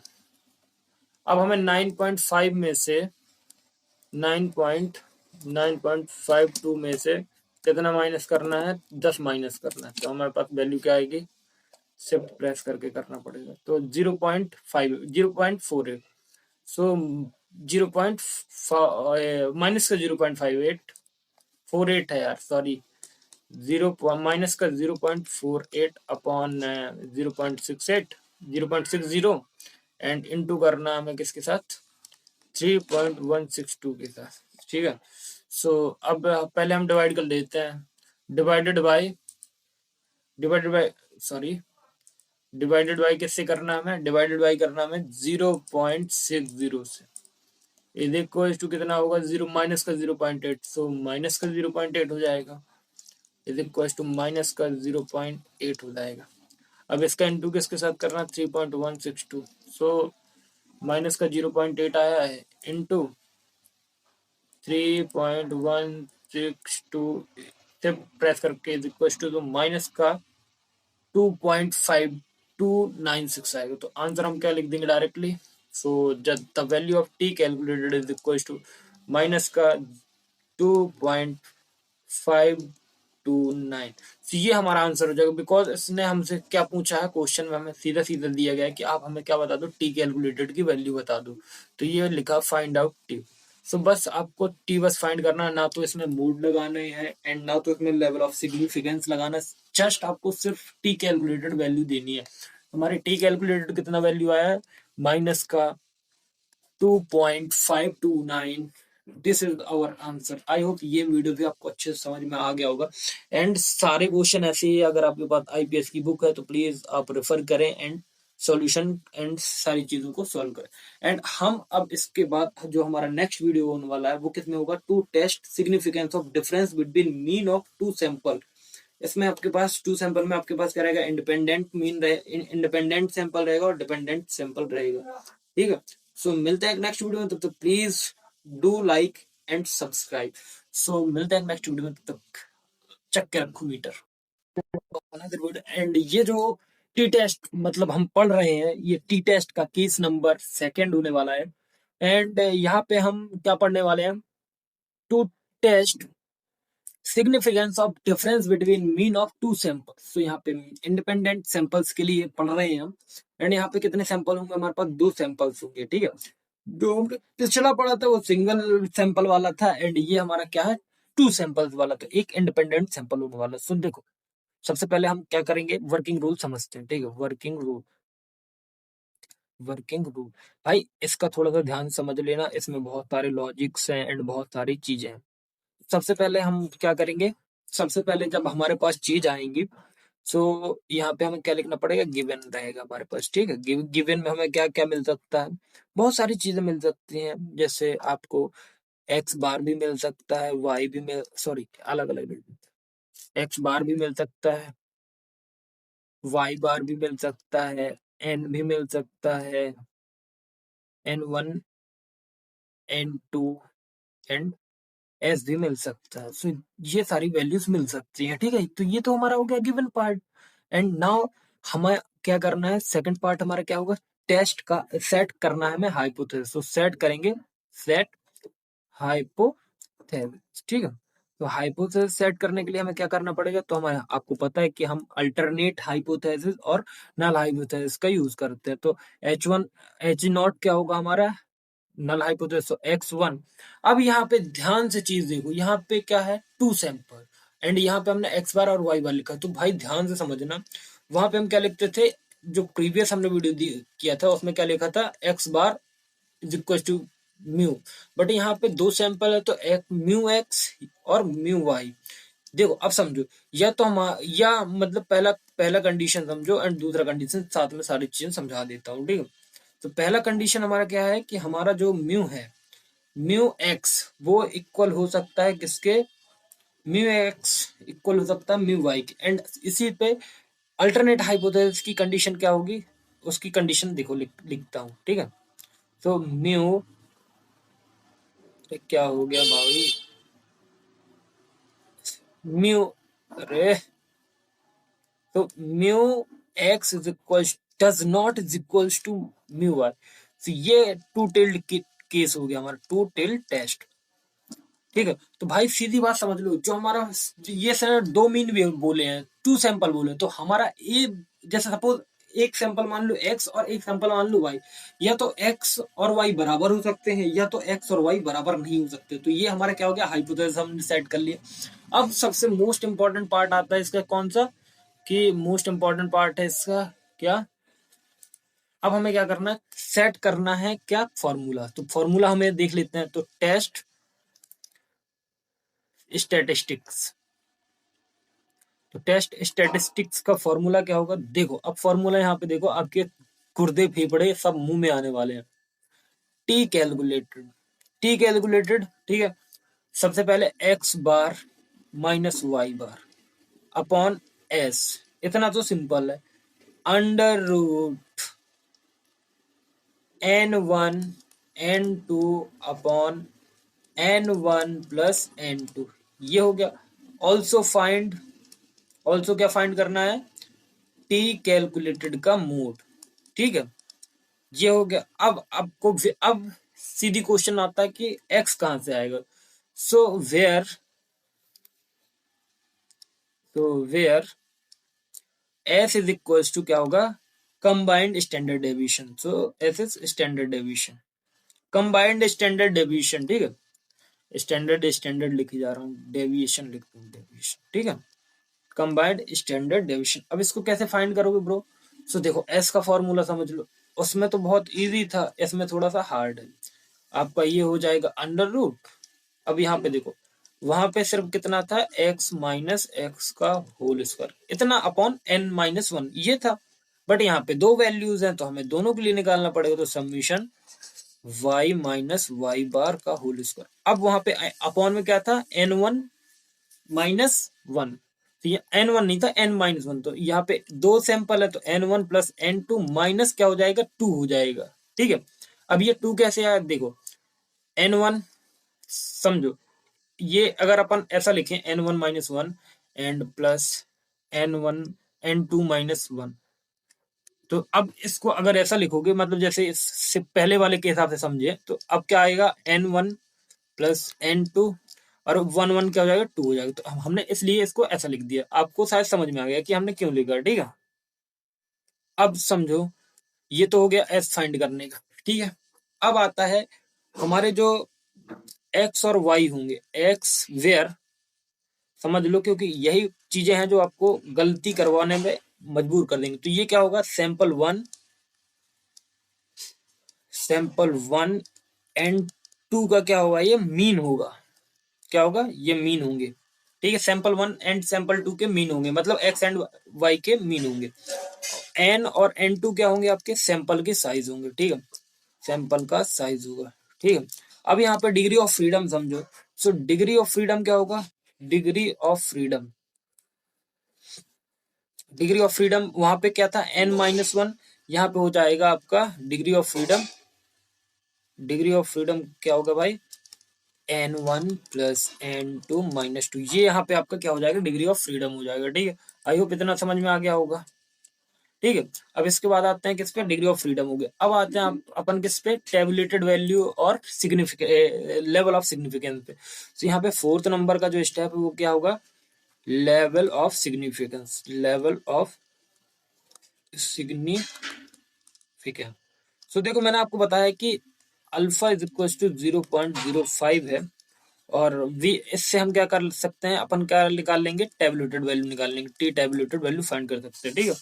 अब हमें 9.5 में से 9.9.52 में से कितना माइनस करना है, 10 माइनस करना है, तो हमारे पास वैल्यू क्या आएगी, शिफ्ट प्रेस करके करना पड़ेगा, तो 0.48। सो 0. माइनस का 0.5848 है यार, सॉरी, जीरो माइनस का 0.48 अपॉन 0.68, 0.60 एंड इनटू करना हमें किसके साथ, 3.162 के साथ, ठीक है। सो अब पहले हम डिवाइड कर देते हैं, divided by sorry divided by किससे करना है हमें, डिवाइडेड बाय करना हमें 0.60 से, इज इक्वल टू कितना होगा, जीरो माइनस का 0.8, सो माइनस का 0.8 हो जाएगा, इज इक्वल टू माइनस का 0.8 हो जाएगा। अब इसका इंटू किसके साथ करना, 3.162, सो माइनस का 0.8 आया है इंटू 3.162 से प्रेस करके इज इक्वल टू माइनस का 2.5296 आएगा। तो आंसर हम क्या लिख देंगे डायरेक्टली, सो जब the value of T calculated is equal to minus का 2.529। तो ये हमारा आंसर हो जाएगा, बिकॉज इसने हमसे क्या पूछा है, क्वेश्चन में हमें सीधा सीधा दिया गया है कि आप हमें क्या बता दो, टी कैलकुलेटेड की वैल्यू बता दो, तो ये लिखा फाइंड आउट टी। सो बस आपको टी बस फाइंड करना है, ना तो इसमें मूड लगाने हैं एंड ना तो इसमें लेवल ऑफ सिग्निफिकेंस लगाना, जस्ट आपको सिर्फ टी कैलकुलेटेड वैल्यू देनी है। हमारे टी कैलकुलेटेड कितना वैल्यू आया है, माइनस का 2.529। This is our answer. I hope ये वीडियो भी आपको अच्छे से समझ में आ गया होगा, एंड सारे क्वेश्चन ऐसे ही, अगर आपके पास आईपीएस की बुक है तो प्लीज आप रेफर करें एंड सॉल्यूशन एंड सारी चीजों को सॉल्व करें। एंड हम अब इसके बाद जो हमारा नेक्स्ट वीडियो होने वाला है वो किसमें होगा, to test significance of difference between mean of two sample. इसमें आपके पास टू सैंपल में आपके पास क्या रहेगा, इंडिपेंडेंट मीन रहे, इंडिपेंडेंट सैंपल रहेगा और डिपेंडेंट सैंपल रहेगा, ठीक है। सो मिलते हैं नेक्स्ट वीडियो में, तब तक please do like and subscribe. So मिलते हैं नेक्स्ट वीडियो में, तब तक चेक के रखो मीटर। एंड ये जो टी टेस्ट मतलब हम पढ़ रहे हैं, ये टी टेस्ट का केस नंबर सेकंड होने वाला है। एंड यहाँ पे हम क्या पढ़ने वाले हैं, to test significance of difference between mean of two samples. तो यहाँ पे इंडिपेंडेंट सैंपल्स के लिए पढ़ रहे हैं हम, एंड यहाँ पे कितने सैंपल होंगे, हमारे पास 2 सैंपल्स होंगे, ठीक है। जो हमने पिछला पढ़ा था वो सिंगल सैंपल वाला था, एंड ये हमारा क्या है, 2 सैंपल्स वाला, तो एक इंडिपेंडेंट सैंपल होने वाला। सुन देखो, सबसे पहले हम क्या करेंगे, वर्किंग रूल समझते हैं, ठीक है। वर्किंग रूल भाई इसका थोड़ा सा ध्यान समझ लेना, इसमें बहुत सारे लॉजिक्स हैं एंड बहुत सारी चीजें हैं। सबसे पहले हम क्या करेंगे, सबसे पहले जब हमारे पास चीज आएंगी, सो यहाँ पे हमें क्या लिखना पड़ेगा, गिवन रहेगा हमारे पास, ठीक है। गिवन में हमें क्या क्या मिल सकता है, बहुत सारी चीजें मिल सकती हैं, जैसे आपको एक्स बार भी मिल सकता है, वाई भी मिल, सॉरी अलग अलग, एक्स बार भी मिल सकता है, वाई बार भी मिल सकता है, एन भी मिल सकता है, N1 N2 एंड एस भी मिल सकता है। सो ये सारी वैल्यूज मिल सकती हैं, ठीक है। तो ये तो हमारा हो गया गिवन पार्ट, एंड नाउ हमें क्या करना है, सेकंड पार्ट हमारा क्या होगा, टेस्ट का सेट करना है हमें हाइपोथेसिस। तो सेट करेंगे, सेट हाइपोथेसिस, ठीक है। तो हाइपोथेसिस सेट करने के लिए हमें क्या करना पड़ेगा, तो हमें आपको पता है कि हम अल्टरनेट हाइपोथेसिस और नल हाइपोथेसिस का यूज करते हैं। तो H1 H नॉट क्या होगा हमारा, नल हाइपोथेसिस X1। अब यहाँ पे ध्यान से चीज देखो, यहाँ पे क्या है, 2 सैंपल, एंड यहाँ पे हमने एक्स बार और वाई बार लिखा। तो भाई ध्यान से समझना, वहां पे हम क्या लिखते थे, जो प्रीवियस हमने वीडियो किया था उसमें क्या लिखा था, X bar is equal to mu, but यहाँ पे 2 सैंपल है, तो एक म्यू एक्स और म्यू वाई। देखो अब समझो, या तो हम, या मतलब पहला पहला कंडीशन समझो एंड दूसरा कंडीशन साथ में सारी चीजें समझा देता हूँ, ठीक है। तो पहला कंडीशन हमारा क्या है कि हमारा जो म्यू है, म्यू एक्स वो इक्वल हो सकता है किसके, म्यू एक्स इक्वल हो सकता है म्यू वाई के, एंड इसी पे अल्टरनेट हाइपोथेसिस की कंडीशन क्या होगी, उसकी कंडीशन देखो लिखता हूँ, ठीक है। तो म्यू, क्या हो गया भाई, म्यू, अरे, तो mu X is equal, does not is equal to mu Y. तो ये टू टेल्ड केस हो गया हमारा, टू टेल्ड टेस्ट, ठीक है। तो भाई सीधी बात समझ लो, जो हमारा ये सर 2 मीन भी बोले हैं, 2 सैंपल बोले, तो हमारा ए, जैसे सपोज एक सैंपल मान लो एक्स और एक सैंपल मान लो वाई, या तो एक्स और वाई बराबर हो सकते हैं, या तो एक्स और वाई बराबर नहीं हो सकते। तो ये हमारा क्या हो गया, हाइपोथेसिस हमने सेट कर लिया। अब सबसे मोस्ट इंपॉर्टेंट पार्ट आता है इसका, कौन सा, कि मोस्ट इंपॉर्टेंट पार्ट है इसका क्या, अब हमें क्या करना है, सेट करना है क्या, फॉर्मूला। तो फॉर्मूला हमें देख लेते हैं, तो टेस्ट स्टैटिस्टिक्स, तो टेस्ट स्टैटिस्टिक्स का फॉर्मूला क्या होगा, देखो अब फॉर्मूला यहाँ पे देखो, आपके गुर्दे फेफड़े सब मुंह में आने वाले हैं। टी कैलकुलेटेड, टी कैलकुलेटेड, ठीक है। सबसे पहले x bar minus Y bar upon S, इतना तो सिंपल है, under root N1 N2 upon N1 plus N2, ये हो गया। ऑल्सो फाइंड, ऑल्सो क्या फाइंड करना है, टी कैलकुलेटेड का मोड, ठीक है। ये हो गया। अब आपको अब सीधी क्वेश्चन आता है कि एक्स कहां से आएगा, so where, where S is equal to क्या होगा, combined standard deviation. So S is standard deviation, combined standard deviation, ठीक है। स्टैंडर्ड स्टैंडर्ड लिखी जा रहा हूँ, डेविएशन लिख दूँ, डेविएशन, ठीक है। Combined standard deviation. अब इसको कैसे फाइंड करोगे ब्रो, सो देखो एस का फॉर्मूला समझ लो, उसमें तो बहुत इजी था, इसमें थोड़ा सा हार्ड है। आपका ये हो जाएगा अंडर रूट, अब यहाँ पे देखो, वहां पे सिर्फ कितना था, एक्स माइनस एक्स का होल स्क्वायर, इतना अपॉन n-1 ये था। बट यहाँ पे 2 वैल्यूज हैं, तो हमें दोनों के लिए निकालना पड़ेगा, तो summation y minus Y bar का होल स्क्वायर। अब वहां पे अपॉन में क्या था, n1 माइनस 1, तो ये n1 नहीं था, n-1, तो यहाँ पे 2 सैंपल है, तो n1 प्लस n2 माइनस क्या हो जाएगा, 2 हो जाएगा, ठीक है। अब ये 2 कैसे आया, देखो n1, समझो ये अगर अपन ऐसा लिखें, n1-1 एंड प्लस n2-1, तो अब इसको अगर ऐसा लिखोगे, मतलब जैसे इससे पहले वाले के हिसाब से समझे, तो अब क्या आएगा, n1 प्लस n2 और 1 1 क्या हो जाएगा, 2 हो जाएगा। तो हमने इसलिए इसको ऐसा लिख दिया, आपको शायद समझ में आ गया कि हमने क्यों लिखा, ठीक है। अब समझो, ये तो हो गया एस फाइंड करने का, ठीक है। अब आता है हमारे जो एक्स और वाई होंगे, एक्स वेयर, समझ लो, क्योंकि यही चीजें हैं जो आपको गलती करवाने में मजबूर कर देंगे। तो ये क्या होगा, सैंपल 1 एंड 2 का क्या होगा, ये मीन होगा। क्या होगा, ये मीन होंगे, ठीक है। सैंपल 1 एंड सैंपल 2 के मीन होंगे, मतलब एक्स एंड वाई के मीन होंगे। एन और N2 क्या होंगे, आपके सैंपल के साइज होंगे, ठीक है। सैंपल का साइज होगा, ठीक है। अब यहाँ पे डिग्री ऑफ फ्रीडम समझो। सो डिग्री ऑफ फ्रीडम क्या होगा, degree of freedom, degree of freedom वहां पे क्या था, N-1, यहाँ पे हो जाएगा आपका degree of freedom. Degree of freedom क्या होगा भाई, N1 प्लस N2 - 2, ये यहाँ पे आपका क्या हो जाएगा, डिग्री ऑफ फ्रीडम हो जाएगा, ठीक है। आई होप इतना समझ में आ गया होगा, ठीक है। अब इसके बाद आते हैं किस पे, डिग्री ऑफ फ्रीडम हो गया। अब आते हैं अपन किस पे, टेबुलेटेड वैल्यू और सिग्निफिकेंस, लेवल ऑफ सिग्निफिकेंस पे। तो यहाँ पे 4th नंबर का जो स्टेप है वो क्या होगा, level of significance, level of significance. So देखो, मैंने आपको बताया कि अल्फा इज इक्वल टू 0.05 है, और वी, इससे हम क्या कर सकते हैं, अपन क्या निकाल लेंगे, टेबुलेटेड वैल्यू निकाल लेंगे, टी टेबुलेटेड वैल्यू फाइंड कर सकते हैं, ठीक है।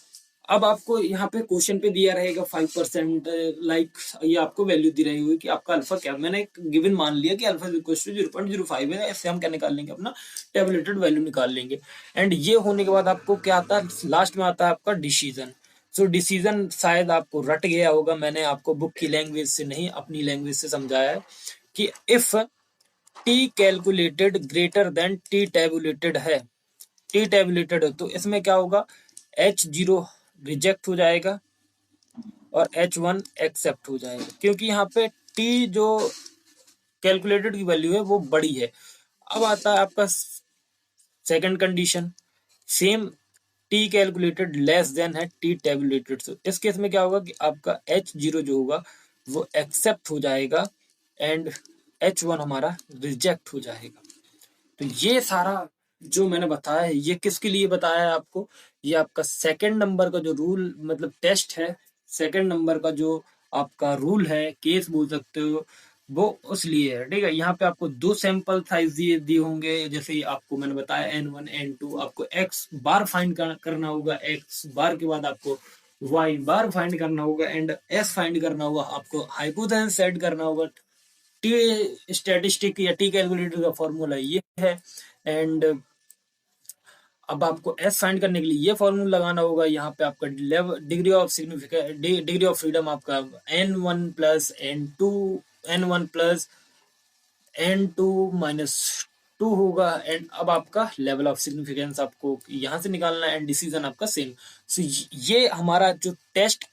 अब आपको यहाँ पे क्वेश्चन पे दिया रहेगा 5%, लाइक ये आपको वैल्यू दी रही हुई कि आपका अल्फा क्या, मैंने एक गिवन मान लिया कि अल्फा इक्वल टू 0.05 है, इससे हम क्या निकाल लेंगे, अपना टेबुलेटेड वैल्यू निकाल लेंगे। एंड ये होने के बाद आपको क्या आता है, लास्ट में आता है आपका डिसीजन। सो डिसीजन शायद आपको रट गया होगा, मैंने आपको बुक की लैंग्वेज से नहीं, अपनी लैंग्वेज से समझाया है कि if t calculated greater than t tabulated है, टी टेबुलेटेड है, तो इसमें क्या होगा, H0 रिजेक्ट हो जाएगा और H1 एक्सेप्ट हो जाएगा, क्योंकि यहाँ पे टी जो कैलकुलेटेड की वैल्यू है वो बड़ी है। अब आता है आपका second condition, same T calculated less than है टी टेबुलेटेड। तो इस केस में क्या होगा कि आपका H0 जो होगा वो एक्सेप्ट हो जाएगा एंड H1 हमारा रिजेक्ट हो जाएगा। तो ये सारा जो मैंने बताया है, ये किसके लिए बताया है आपको, ये आपका सेकंड नंबर का जो रूल, मतलब टेस्ट है, सेकंड नंबर का जो आपका रूल है, केस बोल सकते हो, वो उस लिए है, ठीक है। यहाँ पे आपको 2 सैंपल साइज दिए होंगे, जैसे ही आपको मैंने बताया N1 N2, आपको एक्स बार फाइंड करना होगा, एक्स बार के बाद आपको वाई बार फाइंड करना होगा, एंड एस फाइंड करना होगा, आपको हाइपोथेसिस सेट करना होगा। टी स्टैटिस्टिक या टी कैलकुलेटर का फॉर्मूला ये है, एंड अब आपको एस फाइंड करने के लिए ये फॉर्मूला लगाना होगा। यहाँ पे आपका level, degree of significance, degree of freedom आपका N1 plus N2, N1 plus N2 - 2 होगा, एंड अब आपका लेवल ऑफ सिग्निफिकेंस आपको यहाँ से निकालना है, एंड डिसीजन आपका सेम। सो ये हमारा जो टेस्ट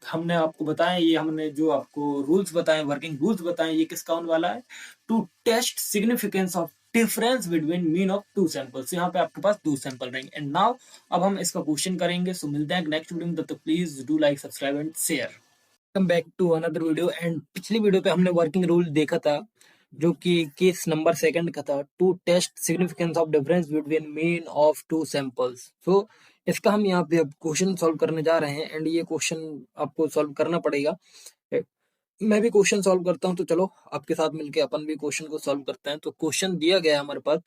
हमने आपको बताया, ये हमने जो आपको रूल्स बताए, वर्किंग रूल्स बताए, ये किसका होने वाला है, to test significance of difference between mean of 2 samples. यहाँ पे आपके पास 2 सैंपल रहेंगे। एंड नाउ अब हम इसका क्वेश्चन करेंगे। सो मिलते हैं नेक्स्ट वीडियो में, तब तक please do like, subscribe and share. Welcome back to another video. And पिछली वीडियो पे हमने वर्किंग रूल देखा था, जो कि केस नंबर सेकंड का था, to test significance of difference between mean of 2 samples. So इसका हम यहाँ पे अब क्वेश्चन सॉल्व करने जा रहे हैं, एंड ये क्वेश्चन आपको सॉल्व करना पड़ेगा। मैं भी क्वेश्चन सॉल्व करता हूँ, तो चलो आपके साथ मिलके अपन भी क्वेश्चन को सॉल्व करते हैं। तो क्वेश्चन दिया गया है हमारे पास,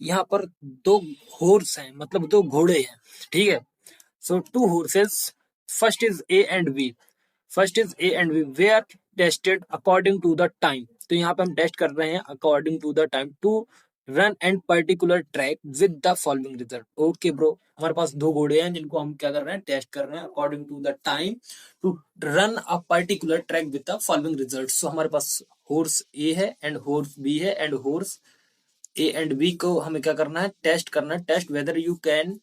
यहाँ पर 2 हॉर्स हैं, मतलब 2 घोड़े हैं, ठीक है। So 2 horses, first is A and B, first is A and B, they are tested according to the time. तो यहाँ पे हम टेस्ट कर रहे हैं according to the time, to run and particular track with the following result. Okay bro, हमारे पास 2 घोड़े हैं जिनको हम क्या कर रहे हैं, टेस्ट कर रहे हैं according to the time to run a particular track with the following result. So हमारे पास हॉर्स ए है एंड हॉर्स बी है, and horse A and B को हमें क्या करना है, टेस्ट करना है, test whether you can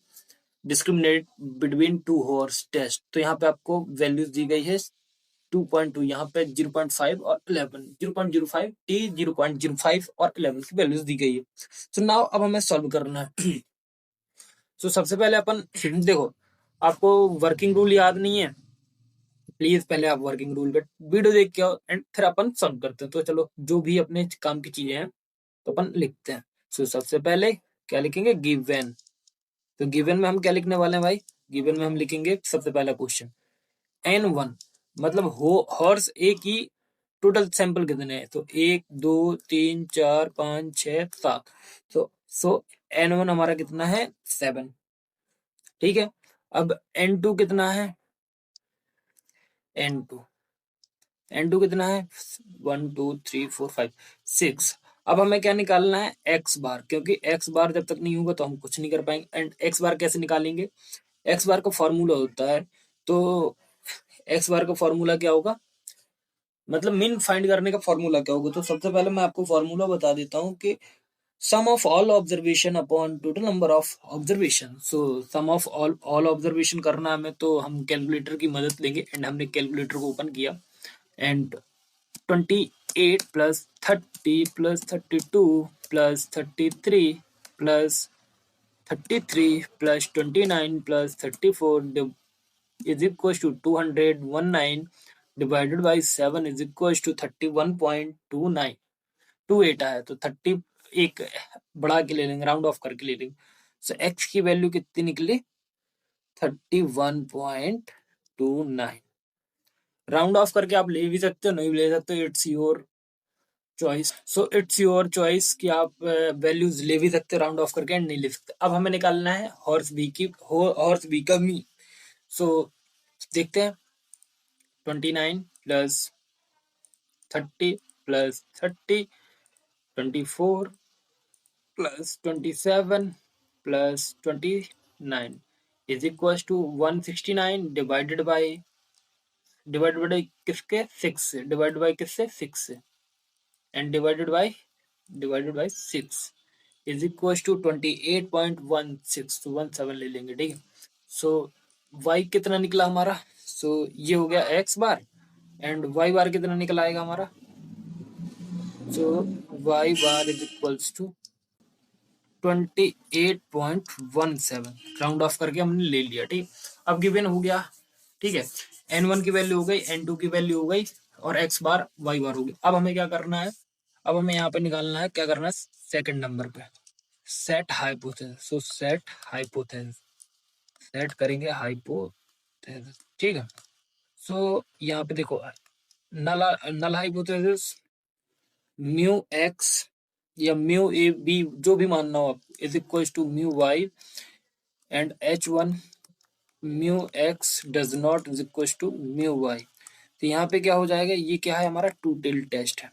discriminate between 2 horse test. तो यहाँ पे आपको वैल्यूज दी गई है 2.2, यहाँ पे 0.5 और 11, 0.05 टी, 0.05 और 11 की वैल्यूज दी गई है। सो नाउ अब हमें सॉल्व करना है। सो सबसे पहले अपन देखो, आपको वर्किंग रूल याद नहीं है, प्लीज पहले आप वर्किंग रूल का वीडियो देख के आओ, एंड फिर अपन सॉल्व करते हैं। तो चलो, जो भी अपने काम की चीजें हैं तो अपन लिखते हैं। सो सबसे पहले क्या लिखेंगे, गिवन। तो गिवन में हम क्या लिखने वाले हैं भाई, गिवन में हम लिखेंगे सबसे पहला क्वेश्चन N1, मतलब हॉर्स ए की टोटल सैंपल कितने हैं, तो 1 2 3 4 5 6 7। सो N1 हमारा कितना है, 7। ठीक है, अब N2 कितना है, N2 N2 कितना है, 1 2 3 4 5 6। अब हमें क्या निकालना है, एक्स बार, क्योंकि एक्स बार जब तक नहीं होगा तो हम कुछ नहीं कर पाएंगे। एंड एक्स बार कैसे निकालेंगे, एक्स बार का फॉर्मूला होता है, तो एक्स बार का फॉर्मूला क्या होगा, मतलब मीन फाइंड करने का फॉर्मूला क्या होगा। तो सबसे पहले मैं आपको फॉर्मूला बता देता हूँ कि sum of all observation upon total number of observation. So sum of all observation करना हमें, तो हम कैलकुलेटर की मदद लेंगे। एंड हमने कैलकुलेटर को ओपन किया, and 28 plus 30 plus 32 plus 33 plus 33 plus 29 plus 34 is equals to 219 divided by 7 is equals to 31.29 28 आया, तो 30 एक बढ़ा के ले लेंगे, राउंड ऑफ करके ले लेंगे। सो एक्स की वैल्यू कितनी निकली, 31.29। राउंड ऑफ करके आप ले भी सकते हो, नहीं भी ले सकते हो, it's your choice. So it's your choice कि आप वैल्यूज ले भी सकते हो राउंड ऑफ करके, एंड नहीं ले सकते। अब हमें निकालना है हॉर्स बी की, हॉर्स बी का मी। सो देखते हैं, 29 plus 30 plus 30, 24 plus 27 plus 29 is equal to 169 divided by किसके, 6 से, डिवाइड बाई किससे, 6 से, and divided by 6 is equal to 28.16, तो 17 ले लेंगे। ठीक है, सो y कितना निकला हमारा, सो ये हो गया x bar, and y bar कितना निकल आएगा हमारा, so y bar is equals to 28.17। Round off करके हमने ले लिया। ठीक, अब गिवन हो गया। ठीक है, n1 की वैल्यू हो गई, n2 की वैल्यू हो गई, और x बार y बार हो गई। अब हमें क्या करना है, अब हमें यहाँ पे निकालना है, क्या करना है, सेकंड नंबर पे set hypothesis. So set hypothesis, set करेंगे हाइपोथेसिस। ठीक है, सो यहाँ पे देखो, null null hypothesis mu X या म्यू ए बी, जो भी मानना हो आप, is equal to mu Y and H1 mu X does not is equal to mu Y. तो यहाँ पे क्या हो जाएगा, ये क्या है, हमारा टू टेल टेस्ट है,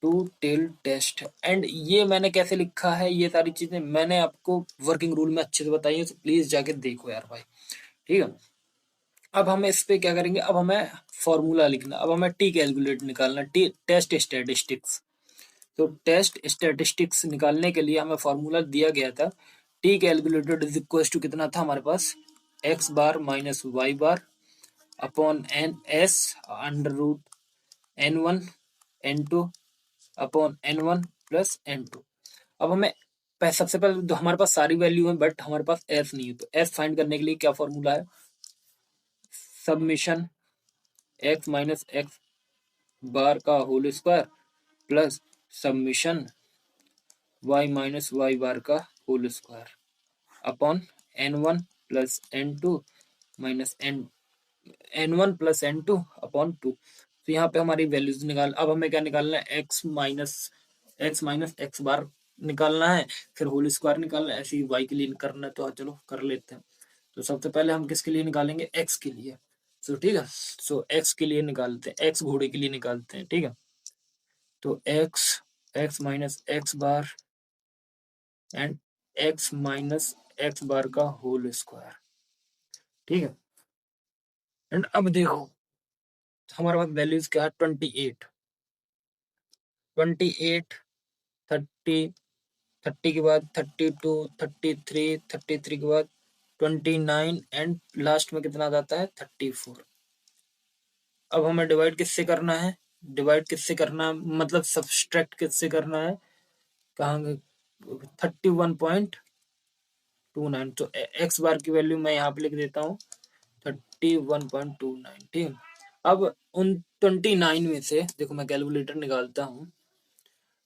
टू टेल टेस्ट। एंड ये मैंने कैसे लिखा है, ये सारी चीजें मैंने आपको वर्किंग रूल में अच्छे से बताई है, तो प्लीज जाके देखो यार भाई। ठीक है, अब हमें इस पे क्या करेंगे, अब हमें फॉर्मूला लिखना, अब हमें टी कैलकुलेट निकालना, टी टेस्ट स्टैटिस्टिक्स। तो टेस्ट स्टैटिस्टिक्स निकालने के लिए हमें फॉर्मूला दिया गया था, t calculated is equal to कितना था हमारे पास, x bar minus Y bar upon n S under root N1 N2 upon N1 plus N2। अब हमें सबसे पहले तो हमारे पास सारी वैल्यू है, बट हमारे पास एस नहीं है, तो एस फाइंड करने के लिए क्या फॉर्मूला है, submission x minus x bar का whole square plus submission y minus Y bar का whole square upon N1 plus N2 minus N1 plus N2 upon 2। तो यहाँ पे हमारी वैल्यूज निकाल, अब हमें क्या निकालना है, एक्स माइनस एक्स बार निकालना है, फिर होल स्क्वायर निकालना है, ऐसे ही वाई के लिए करना है। तो चलो कर लेते हैं। तो सबसे पहले हम किसके लिए निकालेंगे, एक्स के लिए। सो ठीक है, सो एक्स के लिए निकालते हैं, एक्स घोड़े के लिए निकालते हैं। ठीक है, तो x x minus x bar and x minus x bar का होल स्क्वायर। ठीक है, एंड अब देखो हमारे पास वैल्यूज क्या है, 28 28 30 30 के बाद 32 33 33 के बाद 29 एंड लास्ट में कितना आता है, 34। अब हमें डिवाइड किससे करना है, डिवाइड किससे करना है, मतलब सब्सट्रैक्ट किससे करना है, कहाँ, 31.29। तो एक्स बार की वैल्यू मैं यहाँ पे लिख देता हूँ 31.29। ठीक है, अब उन 29 में से देखो मैं कैलकुलेटर निकालता हूँ,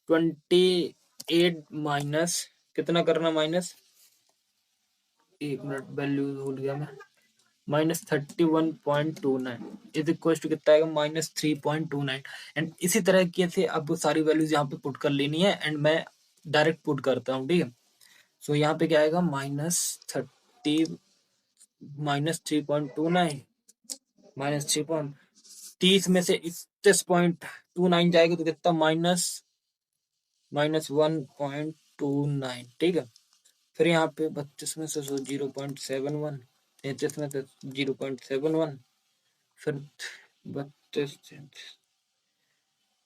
20 8 माइनस कितना करना, माइनस, एक मिनट वैल्यू भूल गया मैं, -31.29 इज इक्वल टू कितना आएगा, -3.29। एंड इसी तरह के से अब सारी वैल्यूज यहाँ पे पुट कर लेनी है एंड मैं डायरेक्ट पुट करता हूँ, ठीक है। सो यहाँ पे क्या आएगा, -3.29 -3.30 में से 31.29 जाएगा तो कितना, -1.29, ठीक है। फिर यहाँ पे 32 में से 0.71, 33 में से 0.71, फिर 32,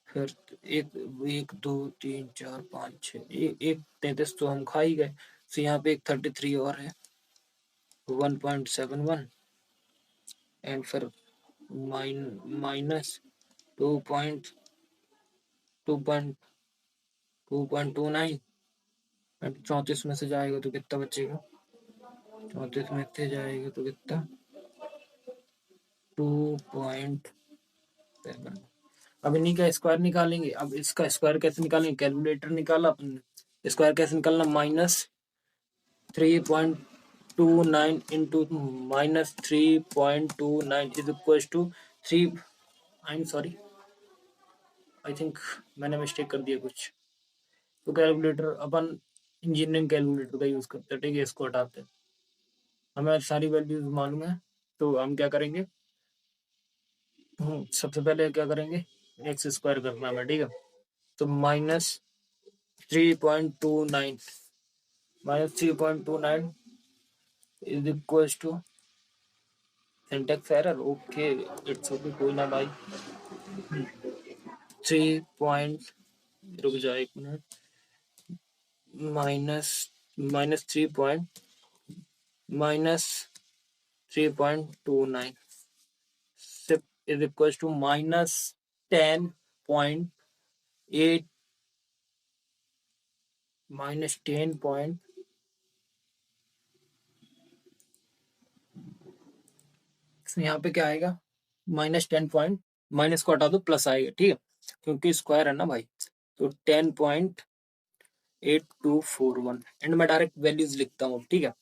फिर एक एक दो तीन चार पाँच छः, एक 33 तो हम खा ही गए। तो यहाँ पे एक 33 और है, 1.71, एंड फिर माइनस 2.29, एंड 34 में से जाएगा तो कितना बचेगा, 34 में से जाएगा तो कितना, 2.7। अब इन्हीं का स्क्वायर निकालेंगे। अब इसका स्क्वायर कैसे निकालेंगे, कैलकुलेटर निकाला अपन, स्क्वायर कैसे निकालना, -3.29 into -3.29 is equal to 3, I am sorry, I think मैंने मिस्टेक कर दिया कुछ। तो कैलकुलेटर अपन इंजीनियरिंग कैलकुलेटर का यूज करते हैं, ठीक है, इसको हटाते हैं, हमें सारी वैल्यूज मालूम है। तो हम क्या करेंगे, सबसे पहले क्या करेंगे, एक्स स्क्वायर करना है, ठीक है। तो -3.29 -3.29 is equal to, syntax error, okay, it's okay, कोई ना भाई, 3 पॉइंट, रुक जाओ एक minute, minus minus 3.29 is equal to -10.8 -10. यहाँ पे क्या आएगा, -10. माइनस को हटा दो, प्लस आएगा, ठीक है, क्योंकि स्क्वायर है ना भाई। तो 10.8241 एंड मैं डायरेक्ट वैल्यूज लिखता हूँ, ठीक है,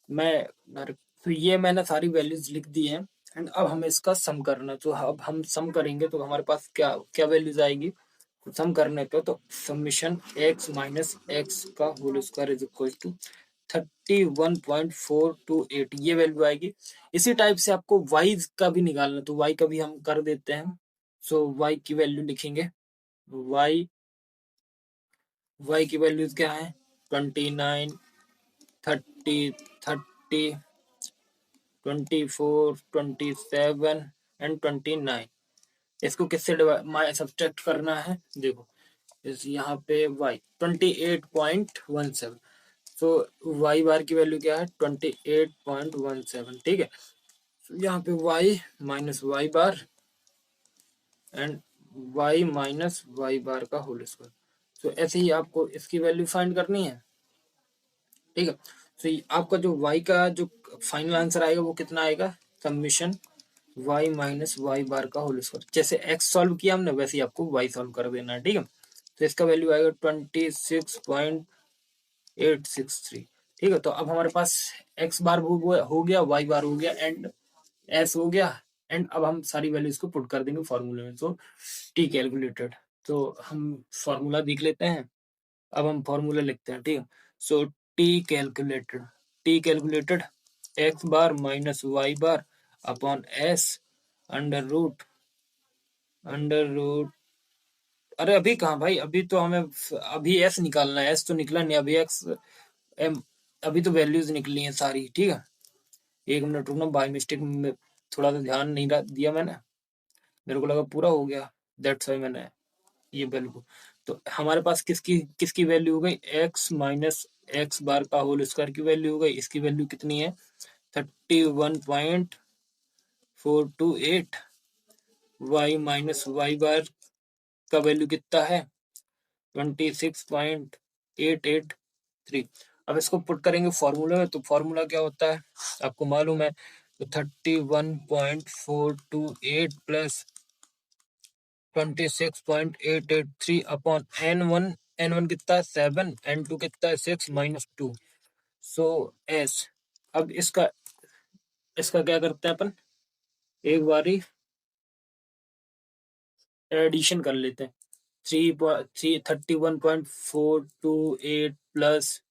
मैं डायरेक्ट, तो ये मैंने सारी वैल्यूज लिख दी हैं। एंड अब हमें इसका सम करना, तो अब हम सम करेंगे तो हमारे पास क्या क्या वैल्यूज आएगी, तो सम करने पे तो समीशन x माइनस एक्स का whole square is equal to 31.428 ये वैल्यू आएगी। इसी टाइप से आपको y का भी निकालना, तो y का भी हम कर देते हैं। सो y की वैल्यू लिखेंगे, y की वैल्यूज क्या है, 29, 30, 30, 24, 27 एंड 29। इसको किससे सब्ट्रैक्ट करना है, देखो इस यहाँ पे y 28.17, तो y बार की वैल्यू क्या है, 28.17, ठीक है। यहाँ पे y minus Y bar and y minus Y bar का होल स्क्वायर। तो ऐसे ही आपको इसकी वैल्यू फाइंड करनी है, ठीक है। तो आपका जो y का जो फाइनल आंसर आएगा वो कितना आएगा, summation y minus Y bar का होल स्क्वायर। जैसे x सॉल्व किया हमने वैसे ही आपको y सॉल्व कर देना है, ठीक है। तो इसका वैल्यू आएगा 26.863, ठीक है। तो अब हमारे पास x बार हो गया, y बार हो गया एंड s हो गया। एंड अब हम सारी वैल्यूज को पुट कर देंगे फॉर्मूले में। तो टी कैलकुलेटेड, तो हम फॉर्मूला देख लेते हैं। अब हम फॉर्मूला लिखते हैं, ठीक है। So T calculated x bar minus Y bar upon S under root, अरे अभी कहाँ भाई, अभी तो हमें अभी एस निकालना है, एस तो निकला नहीं अभी, एक्स एम, अभी तो वैल्यूज निकली हैं सारी, ठीक है। एक मिनट रुकना, बाय मिस्टेक में थोड़ा सा ध्यान नहीं दिया मैंने, मेरे को लगा पूरा हो गया, दैट्स वाई मैंने ये वैल्यू। तो हमारे पास किसकी किसकी वैल्यू हो गई, एक्स माइनस एक्स बार का होल स्क्वायर की वैल्यू हो गई। इसकी वैल्यू कितनी है, 31.428। वाई माइनस वाई बार का वैल्यू कितना है, 26.883। अब इसको पुट करेंगे फॉर्मूले में, तो फॉर्मूला क्या होता है आपको मालूम है, तो 31.428 प्लस 26.883 अपॉन N1 n1 कितना है 7, n2 कितना है 6 -2। सो s, अब इसका इसका क्या करते हैं अपन, एक बारी एडिशन कर लेते हैं। 31.428 plus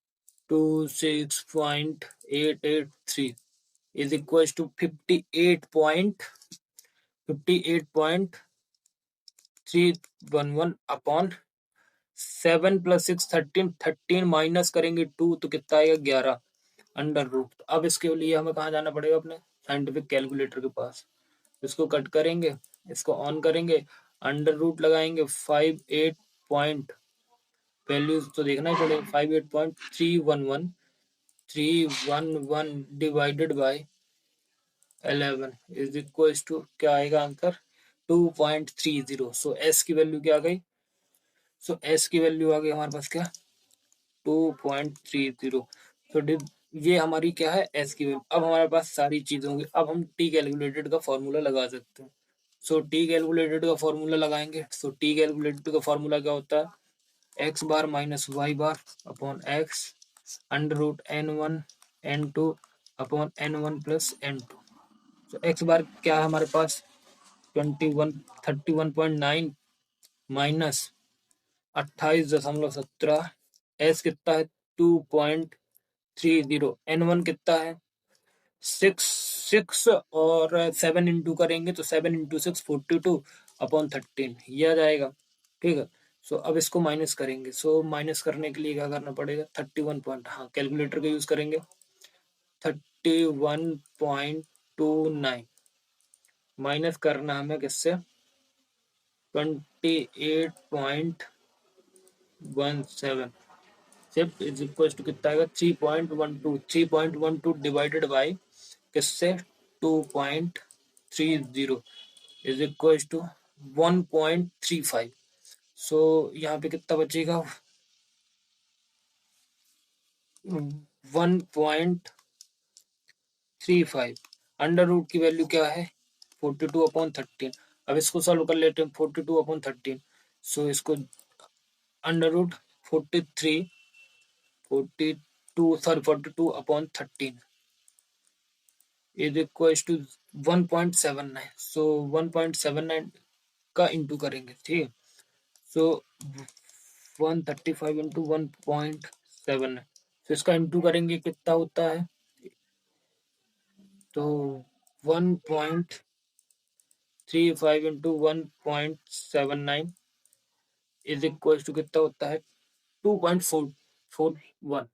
26.883 is equal to 58.311 upon 7 + 6 13 minus करेंगे 2 तो कितना आएगा 11 अंडर रूट। अब इसके लिए हमें कहाँ जाना पड़ेगा, अपने साइंटिफिक कैलकुलेटर के पास। इसको कट करेंगे, इसको ऑन करेंगे, अंडर रूट लगाएंगे 58 पॉइंट, वैल्यूज तो देखना ही पड़ेगा, 58.311 divided by 11 is equal to क्या आएगा आंसर 2.30। सो एस की वैल्यू क्या आ गई, सो एस की वैल्यू आ गई हमारे पास क्या 2.30। तो ये हमारी क्या है एस की वैल्यू। अब हमारे पास सारी चीजें होंगी, अब हम टी कैलकुलेटेड का फॉर्मूला लगा सकते हैं। सो टी कैलकुलेटेड का फॉर्मूला लगाएंगे। सो टी कैलकुलेटेड का फॉर्मूला क्या होता है, x bar minus Y bar upon X under root n1 n2 upon n1 plus n2। तो एक्स बार क्या है हमारे पास 31 माइनस 28.17, एस कितना है 2.30, n1 कितना है 6 और 7 इंटू करेंगे तो 7 × 6 42 अपॉन 13 ये आ जाएगा। ठीक है, सो अब इसको माइनस करेंगे। सो माइनस करने के लिए क्या करना पड़ेगा 31 पॉइंट, हाँ कैलकुलेटर का यूज करेंगे, 31.29 माइनस करना हमें किससे 28.17 सिर्फ इज इक्वल टू कितना आएगा 3.12 डिवाइडेड बाई किससे 2.30 इज इक्वल टू 1.35। सो यहाँ पे कितना बचेगा 1.35। अंडर रूट की वैल्यू क्या है 42/13। अब इसको सॉल्व कर लेते हैं 42/13। सो इसको under root 42/13 is equal to 1.79। So 1.79 का इंटू करेंगे, ठीक है। सो 135 इंटू 1.79, तो इसका इंटू करेंगे कितना होता है, तो 1.35 इंटू 1.79 इज इक्वल टू कितना होता है 2.441।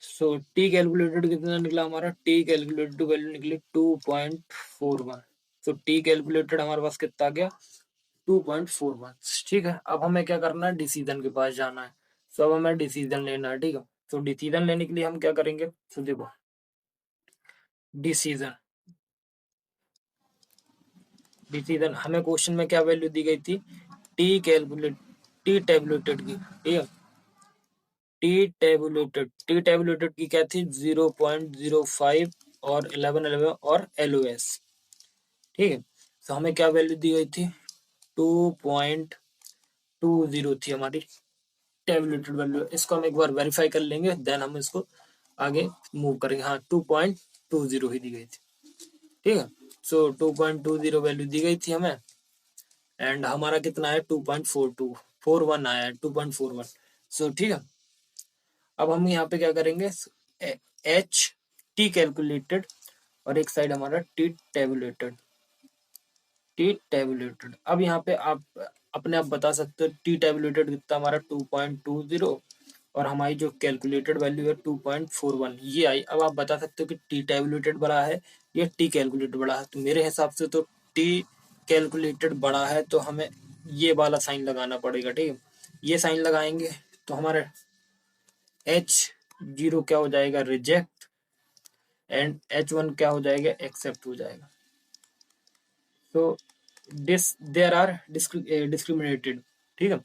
सो टी कैलकुलेटेड कितना निकला हमारा, टी कैलकुलेटेड वैल्यू निकली 2.41। सो टी कैलकुलेटेड हमारे पास कितना आ गया 2.41। ठीक है, अब हमें क्या करना है डिसीजन के पास जाना है। सो अब हमें डिसीजन लेना है, ठीक है। तो डिसीजन लेने के लिए हम क्या करेंगे, तो देखो डिसीजन डिसीजन हमें क्वेश्चन में क्या वैल्यू दी गई थी, टी कैलकुलेट टी टेबुलेटेड की, ठीक है। टी टेबुलेटेड की क्या थी 0.05 और 11 और LOS, ठीक है। तो हमें क्या वैल्यू दी गई थी 2.20 थी हमारी टेबुलेटेड वैल्यू। इसको हम एक बार वेरीफाई कर लेंगे, देन हम इसको आगे मूव करेंगे। हाँ 2.20 ही दी गई थी, ठीक है। सो 2.20 वैल्यू दी गई थी हमें, एंड हमारा कितना है 2.41 आया है 2.41। सो ठीक है, अब हम यहाँ पे क्या करेंगे एच टी कैलकुलेटेड और एक साइड हमारा टी टेबुलेटेड। अब यहाँ पे आप अपने आप बता सकते हो टी टेबुलेटेड कितना हमारा 2.20 और हमारी जो कैलकुलेटेड वैल्यू है 2.41 ये आई। अब आप बता सकते हो कि टी टेबुलेटेड बड़ा है या टी कैलकुलेटेड बड़ा है। तो मेरे हिसाब से तो टी कैलकुलेटेड बड़ा है, तो हमें ये वाला साइन लगाना पड़ेगा, ठीक है। ये साइन लगाएंगे तो हमारा H0 क्या हो जाएगा रिजेक्ट, एंड H1 क्या हो जाएगा एक्सेप्ट हो जाएगा। तो देयर आर डिस्क्रिमिनेटेड, ठीक है।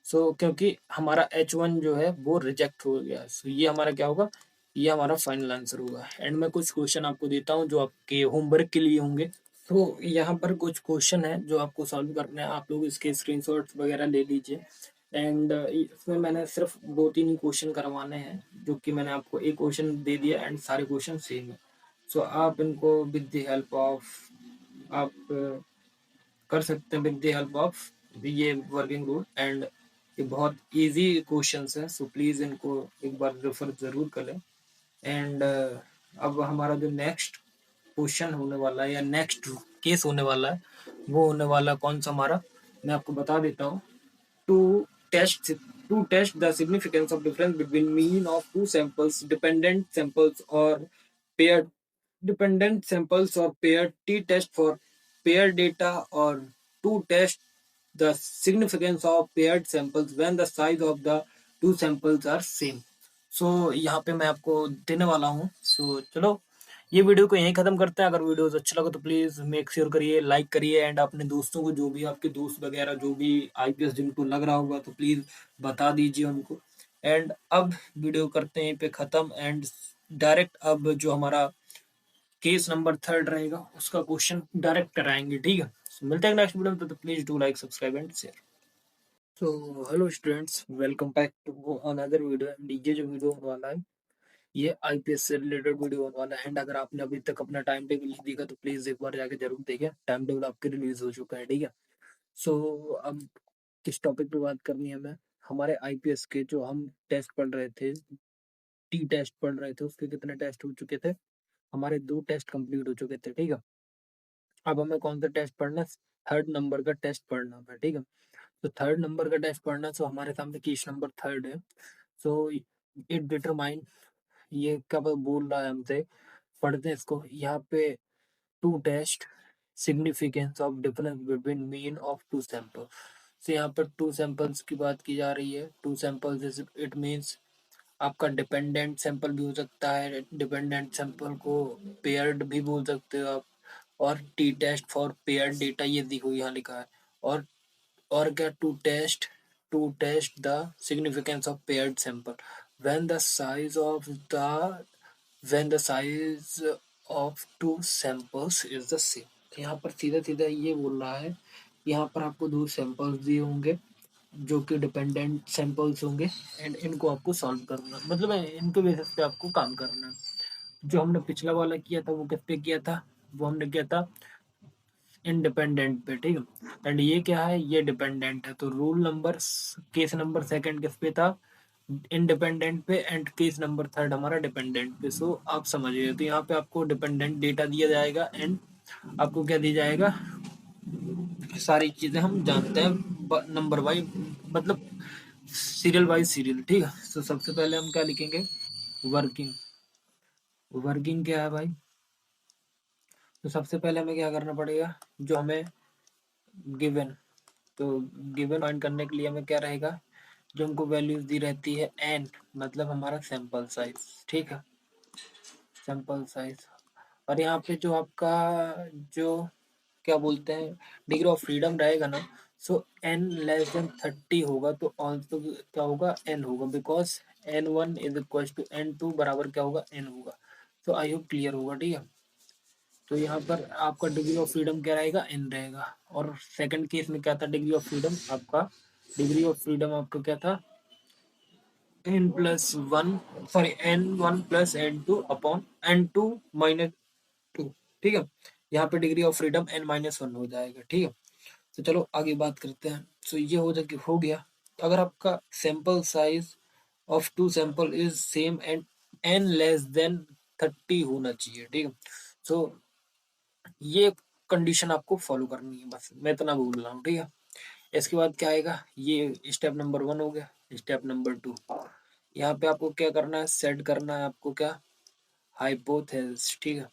सो क्योंकि हमारा H1 जो है वो रिजेक्ट हो गया, सो ये हमारा क्या होगा, ये हमारा फाइनल आंसर होगा। एंड मैं कुछ क्वेश्चन आपको देता हूँ जो आपके होमवर्क के लिए होंगे। तो यहाँ पर कुछ क्वेश्चन है जो आपको सॉल्व करना है। आप लोग इसके स्क्रीनशॉट्स वगैरह ले लीजिए एंड इसमें मैंने सिर्फ 2-3 ही क्वेश्चन करवाने हैं, जो कि मैंने आपको एक क्वेश्चन दे दिया एंड सारे क्वेश्चन सेम है। सो आप इनको विद द हेल्प ऑफ आप कर सकते हैं विद द हेल्प ऑफ ये वर्किंग रूल एंड ये बहुत इजी क्वेश्चंस हैं। सो प्लीज़ इनको एक बार रेफर ज़रूर करें एंड अब हमारा जो नेक्स्ट क्वेश्चन होने वाला है या नेक्स्ट केस होने वाला है, वो होने वाला कौन सा हमारा, मैं आपको बता देता हूँ। To test to test the significance of difference between mean of two samples, dependent samples और paired dependent samples or paired t-test for paired data, or to test the significance of paired samples when the size of the two samples are same. सो यहाँ पे मैं आपको देने वाला हूँ। सो चलो ये वीडियो को यहीं खत्म करते हैं। अगर वीडियो अच्छा लगा तो प्लीज मेक श्योर करिए, लाइक करिए एंड अपने दोस्तों को, जो भी आपके दोस्त वगैरह जो भी आईपीएस जिनको लग रहा होगा तो प्लीज बता दीजिए उनको। एंड अब वीडियो करते हैं यहीं पे खत्म एंड डायरेक्ट अब जो हमारा केस नंबर 3 रहेगा उसका क्वेश्चन डायरेक्ट कराएंगे, ठीक है। मिलते हैं नेक्स्ट वीडियो में, तो please do like, subscribe and share. तो hello students, welcome back to another video and ये जो वीडियो होने वाला है ये आईपीएस से रिलेटेड वीडियो होने वाला है। एंड अगर आपने अभी तक अपना टाइम टेबल नहीं देखा तो प्लीज एक बार जाके जरूर देखें, टाइम टेबल आपके रिलीज हो चुका है, ठीक है। सो अब किस टॉपिक पे बात करनी है हमें, हमारे आईपीएस के जो हम टेस्ट पढ़ रहे थे, टी टेस्ट पढ़ रहे थे, उसके कितने टेस्ट हो चुके थे, हमारे 2 टेस्ट कंप्लीट हो चुके थे, ठीक है। अब हमें कौन सा टेस्ट पढ़ना है, 3rd नंबर का टेस्ट पढ़ना है, ठीक है। तो 3rd नंबर का टेस्ट पढ़ना, सो हमारे सामने केस नंबर 3 है। सो इट डिटरमाइन, ये कब बोल रहा है हमसे, पढ़ते हैं इसको। यहाँ पे to test significance of difference between mean of two sample. से यहाँ पर टू सैंपल्स की बात की जा रही है। टू सैंपल्स इट मीन्स आपका डिपेंडेंट सैंपल भी हो सकता है, डिपेंडेंट सैंपल को पेयर्ड भी बोल सकते हो आप, और T test for paired data, ये देखो यहाँ लिखा है। और क्या, to test the significance of paired sample when the size of the when the size of two samples is the same। तो यहाँ पर सीधा सीधा ये बोल रहा है, यहाँ पर आपको 2 सैंपल्स दिए होंगे जो कि डिपेंडेंट सैंपल्स होंगे एंड इनको आपको सॉल्व करना है, मतलब इनके बेसिस पे आपको काम करना है। जो हमने पिछला वाला किया था वो किस पे किया था, वो हमने किया था इंडिपेंडेंट पे, ठीक है। एंड ये क्या है, ये डिपेंडेंट है। तो रूल नंबर, केस नंबर 2 किस पे था, इंडिपेंडेंट पे, एंड केस नंबर 3 हमारा डिपेंडेंट पे। सो आप समझिए, तो यहाँ पे आपको डिपेंडेंट डेटा दिया जाएगा एंड आपको क्या दिया जाएगा, सारी चीजें हम जानते हैं नंबर वाइज, मतलब सीरियल वाइज सीरियल, ठीक है। तो सबसे पहले हम क्या लिखेंगे, वर्किंग। वर्किंग क्या है भाई, तो सबसे पहले हमें क्या करना पड़ेगा, जो हमें गिवन, तो गिवन फाइंड करने के लिए हमें क्या रहेगा, जो हमको वैल्यूज दी रहती है एन, मतलब हमारा सैंपल साइज, ठीक है, सैंपल साइज। और यहाँ पे जो आपका जो क्या बोलते हैं डिग्री ऑफ फ्रीडम रहेगा ना, सो एन लेस देन 30 होगा तो ऑल्सो क्या होगा, एन होगा, because N1 is equal to N2 बराबर क्या होगा, एन होगा। तो आई होप क्लियर होगा, ठीक है। तो यहाँ पर आपका डिग्री ऑफ फ्रीडम क्या रहेगा, एन रहेगा। और सेकंड केस में क्या था, डिग्री ऑफ फ्रीडम आपका, डिग्री ऑफ फ्रीडम आपका क्या था, n+1, sorry N1 plus N2 upon N2 minus 2, ठीक है। यहाँ पे डिग्री ऑफ फ्रीडम n-1 हो जाएगा, ठीक है। तो चलो आगे बात करते हैं। तो ये हो गया। तो अगर आपका sample size of two sample is same and n less than 30 होना चाहिए, ठीक है। सो ये कंडीशन आपको फॉलो करनी है, बस मैं इतना बोल रहा हूँ, ठीक है। इसके बाद क्या आएगा, ये स्टेप नंबर 1 हो गया। स्टेप नंबर 2, यहाँ पे आपको क्या करना है, सेट करना है आपको क्या, हाइपोथेसिस, ठीक है।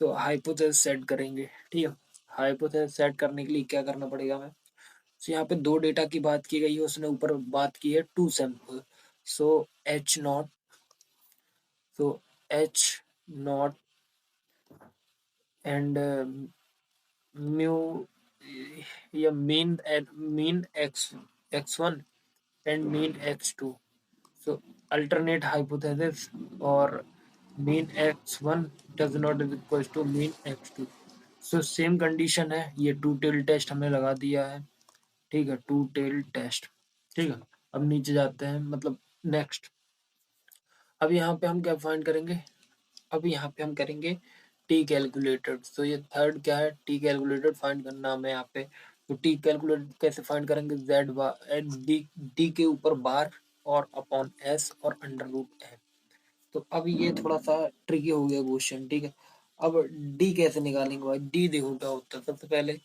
तो हाइपोथेसिस सेट करेंगे, ठीक है। हाइपोथेसिस सेट करने के लिए क्या करना पड़ेगा हमें, तो यहाँ पे 2 डेटा की बात की गई है, उसने ऊपर बात की है 2 sample. So H0, so H0 and mu, या mean x1 and mean x2। So alternate hypothesis or mean x1 does not is equals to mean x2. So same condition है, ये टू टेल टेस्ट हमने लगा दिया है, ठीक है, to tail test, ठीक है। अब नीचे जाते हैं, मतलब नेक्स्ट। अब यहाँ पे हम क्या फाइंड करेंगे, अब यहाँ पे हम करेंगे टी कैलकुलेटेड। तो ये थर्ड क्या है, टी कैलकुलेटेड फाइंड करना हमें यहाँ पे। तो टी कैलकुलेटेड कैसे फाइंड करेंगे, जेड बार डी, डी के ऊपर बार और अपॉन एस और अंडर रूट एन। तो अब ये थोड़ा सा ट्रिकी हो गया क्वेश्चन, ठीक है। अब डी कैसे निकालेंगे भाई, डी देखो क्या होता है। सबसे पहले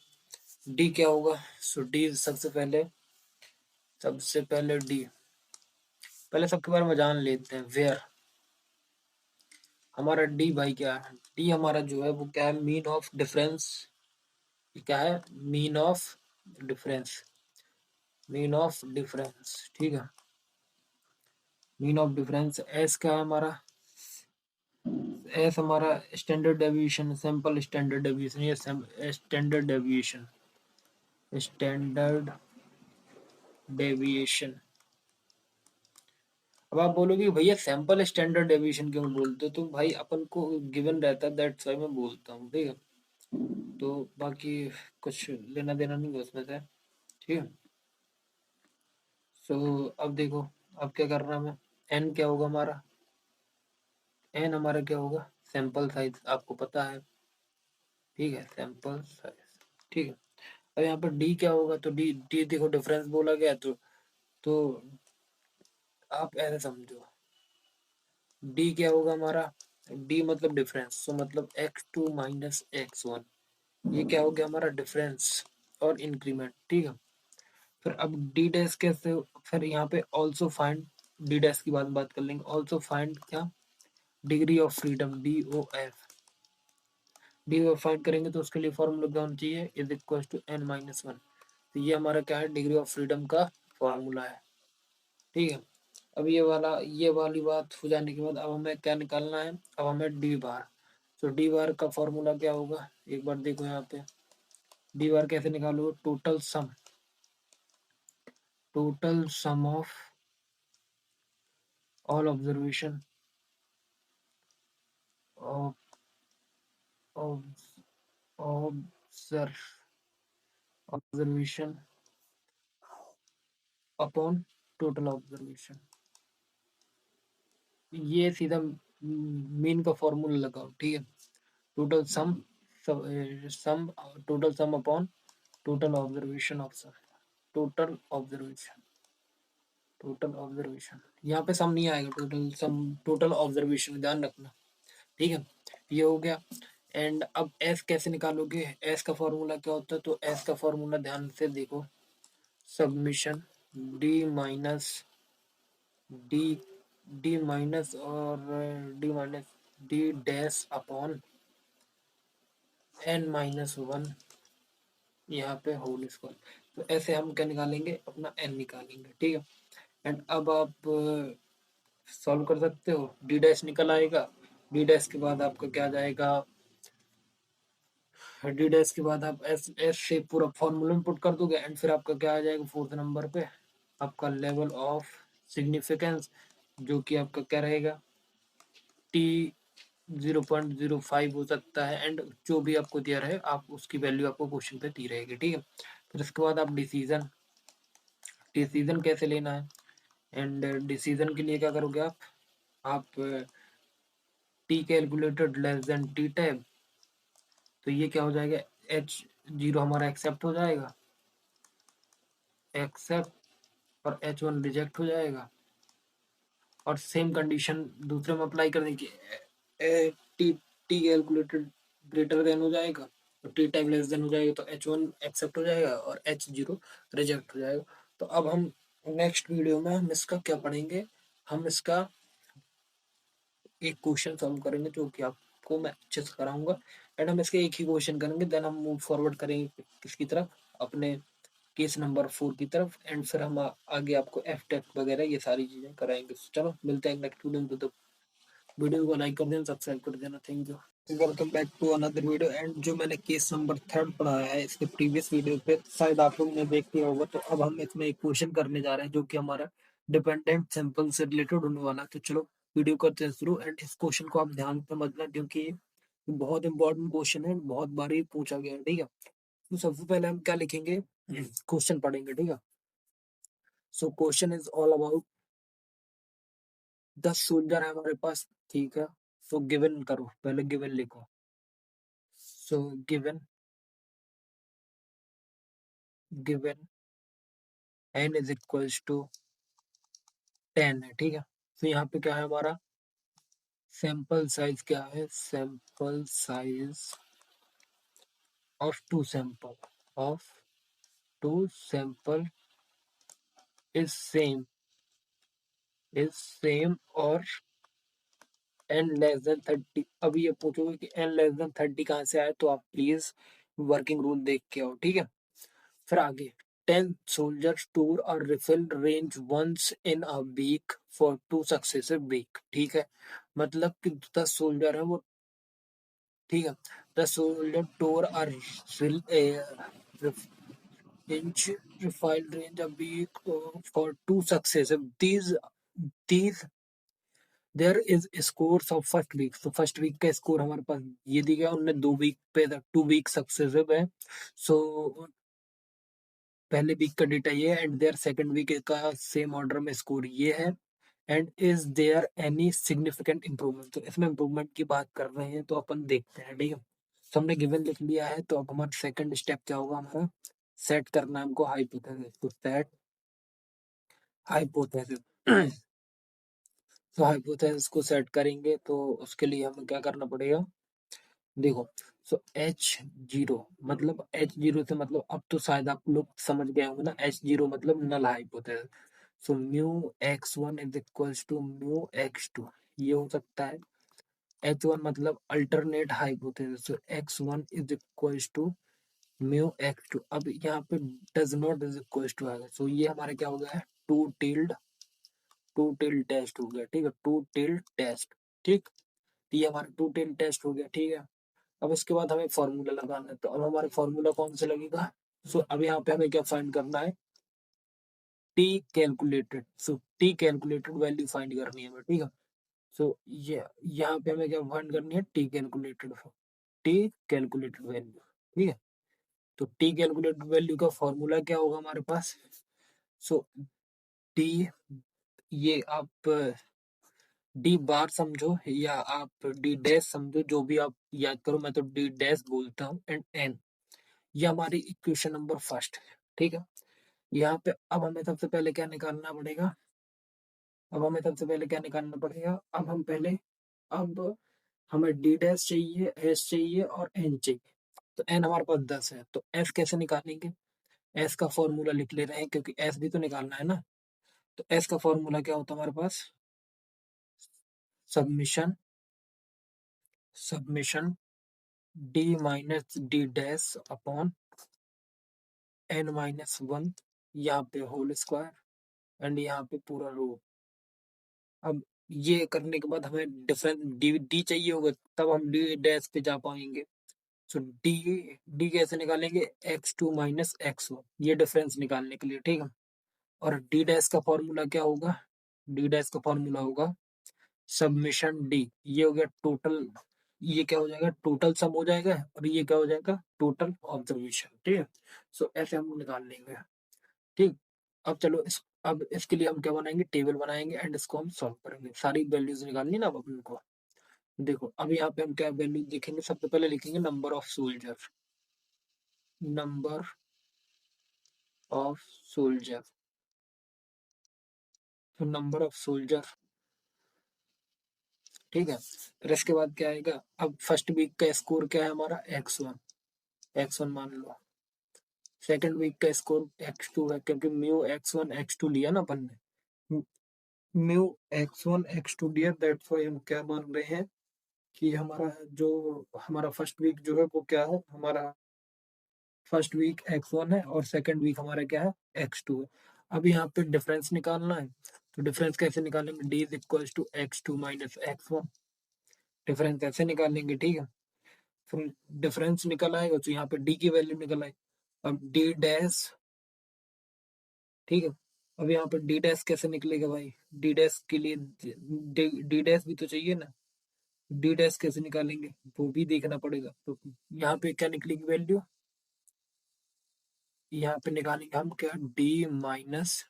डी क्या होगा, सो डी सबसे पहले डी, पहले सबके बारे में जान लेते हैं। वेयर हमारा डी भाई क्या है, डी हमारा जो है वो क्या है, मीन ऑफ डिफरेंस। क्या है, mean of difference, mean of difference, ठीक है, मीन ऑफ डिफरेंस। एस क्या है हमारा, एस हमारा standard deviation, sample standard deviation, ये स्टैंडर्ड डेविएशन, स्टैंडर्ड डेविएशन। अब आप बोलोगे भैया सैंपल स्टैंडर्ड डेविएशन क्यों बोलते हो, तो भाई अपन को गिवन रहता है, दैट्स व्हाई मैं बोलता हूँ, ठीक है। तो बाकी कुछ लेना देना नहीं है उसमें से, ठीक है। सो अब देखो, अब क्या करना है हमें, एन क्या होगा हमारा, एन हमारा क्या होगा, सैंपल साइज आपको पता है, ठीक है, सैंपल साइज, ठीक है। अब यहाँ पर डी क्या होगा, तो डी डी देखो डिफरेंस बोला गया, तो आप ऐसे समझो, डी क्या होगा हमारा, डी मतलब डिफरेंस, तो मतलब x2 माइनस x1, ये क्या हो गया हमारा डिफरेंस और इंक्रीमेंट, ठीक है। फिर अब डी डैश कैसे, फिर यहाँ पे ऑल्सो फाइंड, डी डैश की बात कर लेंगे, ऑल्सो फाइंड क्या, degree of freedom, D O F, D O find करेंगे तो उसके लिए फॉर्मूला क्या होना चाहिए, is equal to N minus one. तो ये हमारा क्या है, डिग्री ऑफ फ्रीडम का फॉर्मूला है, ठीक है। अब ये वाली बात हो जाने के बाद अब हमें क्या निकालना है, अब हमें डी बार। तो डी बार का फॉर्मूला क्या होगा, एक बार देखो यहाँ पे, डी बार कैसे निकालोगे, total sum of all observation of observation upon total observation. ये सीधा मीन का फॉर्मूला लगाओ, ठीक है। Total sum, sum total sum upon total observation of sum, total observation, total observation, यहाँ पे सम नहीं आएगा, टोटल सम, टोटल ऑब्जर्वेशन, ध्यान रखना, ठीक है। ये हो गया। एंड अब एस कैसे निकालोगे, एस का फॉर्मूला क्या होता है, तो एस का फॉर्मूला ध्यान से देखो, summation D minus D D minus और D dash upon N minus one, यहाँ पे होल स्क्वायर। तो ऐसे हम क्या निकालेंगे, अपना एन निकालेंगे, ठीक है। एंड अब आप सॉल्व कर सकते हो, डी डैश निकल आएगा, डी डैश के बाद आपका क्या आ जाएगा, डी डैश के बाद आप एस एस से पूरा फॉर्मूला में पुट कर दोगे, एंड फिर आपका क्या आ जाएगा फोर्थ नंबर पे, आपका लेवल ऑफ सिग्निफिकेंस, जो कि आपका क्या रहेगा, टी 0.05 हो सकता है, एंड जो भी आपको दिया रहे आप उसकी वैल्यू आपको क्वेश्चन पे दी रहेगी, ठीक है। फिर उसके बाद आप डिसीजन, डिसीजन कैसे लेना है, एंड डिसीजन के लिए क्या करोगे आप T calculated less than T tab, तो ये क्या हो जाएगा, H0 हमारा एक्सेप्ट हो जाएगा, एक्सेप्ट, और H1 रिजेक्ट हो जाएगा, और सेम कंडीशन दूसरे में अप्लाई कर देंगे, T T calculated greater then हो जाएगा और टी टाइम लेस देन हो जाएगा, तो H1 एक्सेप्ट हो जाएगा और H0 रिजेक्ट हो जाएगा। तो अब हम नेक्स्ट वीडियो में हम इसका क्या पढ़ेंगे, हम इसका एक क्वेश्चन सॉल्व करेंगे जो कि आपको मैं अच्छे से कराऊंगा, एंड हम इसके एक ही क्वेश्चन करेंगे, देन हम मूव फॉरवर्ड करेंगे किसकी तरफ, अपने केस नंबर 4 की तरफ, एंड फिर हम आगे आपको एफ टेक वगैरह ये सारी चीजें कराएंगे। चलो मिलते हैं नेक्स्ट वीडियो में, तो वीडियो को लाइक कर देना, सब्सक्राइब कर देना, thank you. Welcome back to another video, and जो मैंने केस नंबर 3 पढ़ाया है इसके प्रीवियस वीडियो पे शायद आप लोग ने देख लिया होगा, तो अब हम इसमें एक क्वेश्चन करने जा रहे हैं जो कि हमारा डिपेंडेंट सैंपल से रिलेटेड होने वाला है। तो चलो वीडियो करते हैं शुरू, एंड इस क्वेश्चन को आप ध्यान से समझना, क्योंकि बहुत इंपॉर्टेंट क्वेश्चन है, बहुत बार ही पूछा गया है, ठीक है। तो सबसे पहले हम क्या लिखेंगे, क्वेश्चन पढ़ेंगे, ठीक है। So question is all about 10 soldier है हमारे पास, ठीक है। सो गिवन करो, पहले गिवन लिखो। So given given n is equals to 10 है, ठीक है। तो यहाँ पे क्या है हमारा सैंपल साइज, क्या है sample size of two sample, of two sample is same और n लेस देन 30। अब ये पूछोगे कि n लेस देन 30 कहाँ से आए, तो आप प्लीज वर्किंग रूल देख के आओ, ठीक है। फिर आगे 10 soldiers tour or refill range once in a week for 2 successive week, ठीक है। मतलब कि 10 सोल्जर है वो, ठीक है। 10 सोल्जर टूर और range refill range a week for 2 successive, these there is scores of first week. तो फर्स्ट वीक का स्कोर हमारे पास ये दिया गया, उनने 2 वीक पे 2 वीक सक्सेसिव है। सो पहले वीक का डेटा ये है एंड देयर सेकंड वीक का सेम ऑर्डर में स्कोर ये है। And is there any significant improvement, तो इसमें इंप्रूवमेंट की बात कर रहे हैं तो अपन देखते हैं, ठीक है। तो हमने गिवन लिख लिया है, तो अब हमारा सेकंड स्टेप क्या होगा, हमारा सेट करना है हमको हाइपोथेसिस। तो सेट हाइपोथेसिस तो हाइपोथेसिस को सेट करेंगे तो उसके लिए हमें क्या करना पड़ेगा, देखो। सो H0 मतलब H0 से मतलब अब तो शायद आप लोग समझ गए होंगे ना, H0 मतलब null hypothesis. So μ(x1) is equals to μ(x2), ये हो सकता है। H1 मतलब alternate hypothesis, so x1 is equals to μ(x2). अब यहाँ पे does not is equals to आएगा, सो ये हमारा क्या हो गया है, टू टिल्ड टेस्ट हो गया, ठीक है, टू टिल्ड टेस्ट, ठीक। तो ये हमारा टू टिल्ड टेस्ट हो गया, ठीक है। अब इसके बाद हमें फॉर्मूला लगाना है, तो अब हमारे फॉर्मूला कौन से लगेगा। सो अब यहाँ पे हमें क्या फाइंड करना है, T calculated. So T calculated value find करनी है हमें, ठीक है। सो ये यहाँ पे हमें क्या फाइंड करनी है, टी कैलकुलेटेड वैल्यू, ठीक है। तो टी कैलकुलेटेड वैल्यू का फॉर्मूला क्या होगा हमारे पास। सो टी, ये आप डी बार समझो या आप डी डैश समझो, जो भी आप याद करो, मैं तो डी डैश बोलता हूँ। एंड एन, ये हमारी इक्वेशन नंबर फर्स्ट है, ठीक है। यहाँ पे अब हमें सबसे पहले क्या निकालना पड़ेगा, अब हम पहले, अब हमें डी डैश चाहिए, एस चाहिए और एन चाहिए। तो एन हमारे पास 10 है, तो एस कैसे निकालेंगे, एस का फॉर्मूला लिख ले रहे हैं क्योंकि एस भी तो निकालना है ना। तो एस का फॉर्मूला क्या होता है हमारे पास, summation summation D minus D dash upon n-1, यहाँ पे होल स्क्वायर एंड यहाँ पे पूरा रो। अब ये करने के बाद हमें डिफरेंस डी डी चाहिए होगा, तब हम डी डैश पे जा पाएंगे। सो डी डी कैसे निकालेंगे, x2 माइनस x1, ये डिफरेंस निकालने के लिए, ठीक है। और डी डैश का फॉर्मूला क्या होगा, डी डैश का फॉर्मूला होगा सबमिशन डी, ये हो गया टोटल, ये क्या हो जाएगा टोटल सम हो जाएगा, और ये क्या हो जाएगा टोटल ऑब्जर्वेशन, ठीक है। सो ऐसे हम निकाल लेंगे, ठीक। अब चलो अब इसके लिए हम क्या बनाएंगे, टेबल बनाएंगे एंड इसको हम सॉल्व करेंगे, सारी वैल्यूज निकालनी ना अब अपन को। देखो अब यहाँ पे हम क्या वैल्यू लिखेंगे, सबसे पहले लिखेंगे number of soldier, number of soldier. तो नंबर ऑफ सोल्जर, ठीक है। फिर इसके बाद क्या आएगा, अब फर्स्ट वीक का स्कोर क्या है हमारा, x1 मान लो। सेकंड वीक का स्कोर x2 है, क्योंकि μ(x1) x2 लिया ना अपन ने, μ(x1) x2 लिया, दैट्स व्हाई हम क्या मान रहे हैं कि हमारा फर्स्ट वीक जो है वो क्या है, हमारा फर्स्ट वीक x1 है और सेकंड वीक हमारा क्या है, x2 है। अब यहाँ पे डिफरेंस निकालना है, तो डिफरेंस कैसे निकालेंगे, d is equal to x2 minus x1, difference ऐसे निकालेंगे, ठीक है। फिर डिफरेंस निकल आएगा तो यहाँ पे d की वैल्यू निकल आएगी। अब d डैश, ठीक है। अब यहाँ पे d डैश कैसे निकलेगा भाई, d डैश के लिए d डैश भी तो चाहिए ना, डी डैश कैसे निकालेंगे वो भी देखना पड़ेगा। तो यहाँ पे क्या निकलेगी वैल्यू, यहाँ पे निकालेंगे हम क्या, डी माइनस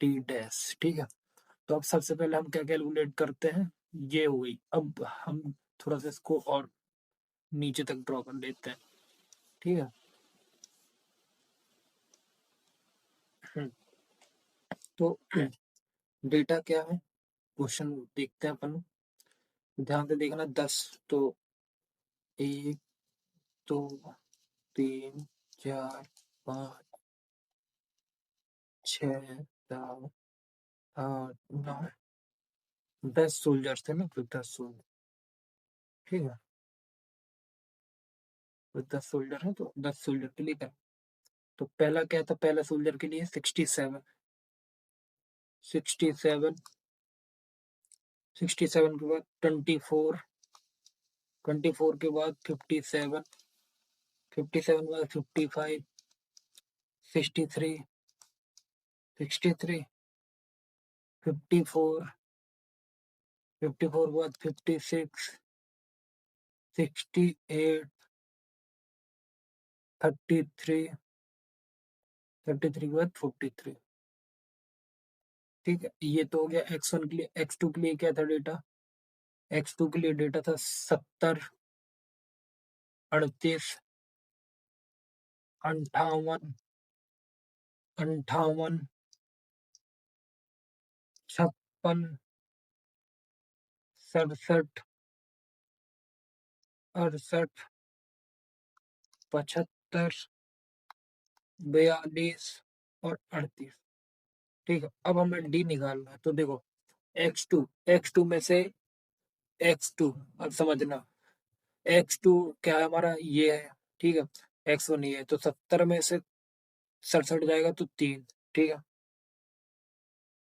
टी डैश। ठीक है, तो अब सबसे पहले हम क्या कैलकुलेट करते हैं, ये हो गई। अब हम थोड़ा सा इसको और नीचे तक ड्रॉ कर लेते हैं। ठीक है, तो डेटा क्या है, क्वेश्चन देखते हैं अपन, ध्यान से देखना। 10 तो 1 2 3 4 5 6 7 8 9 10 सोल्जर्स थे ना, तो 10 सोल्जर। ठीक है, तो 10 सोल्जर है, तो 10 सोल्जर के लिए कर। तो पहला क्या था, पहला सोल्जर के लिए 67, 67, 67 के बाद 24, 24 के बाद 57, 57 के बाद 55, 63, 63, 54, 54 के बाद 56, 68, 33, 33 के बाद 43। ठीक है, ये तो हो गया x1 के लिए। x2 के लिए क्या था डेटा, x2 के लिए डेटा था 70, 38, 58, 58, 56, 67, 68, 75, 42 और 38। ठीक है, अब हमें डी निकालना है। तो देखो x2, x2 में से x2, अब समझना, x2 क्या है हमारा, ये है। ठीक है, x1 ये है, तो 70 में से 67 जाएगा तो 3। ठीक है,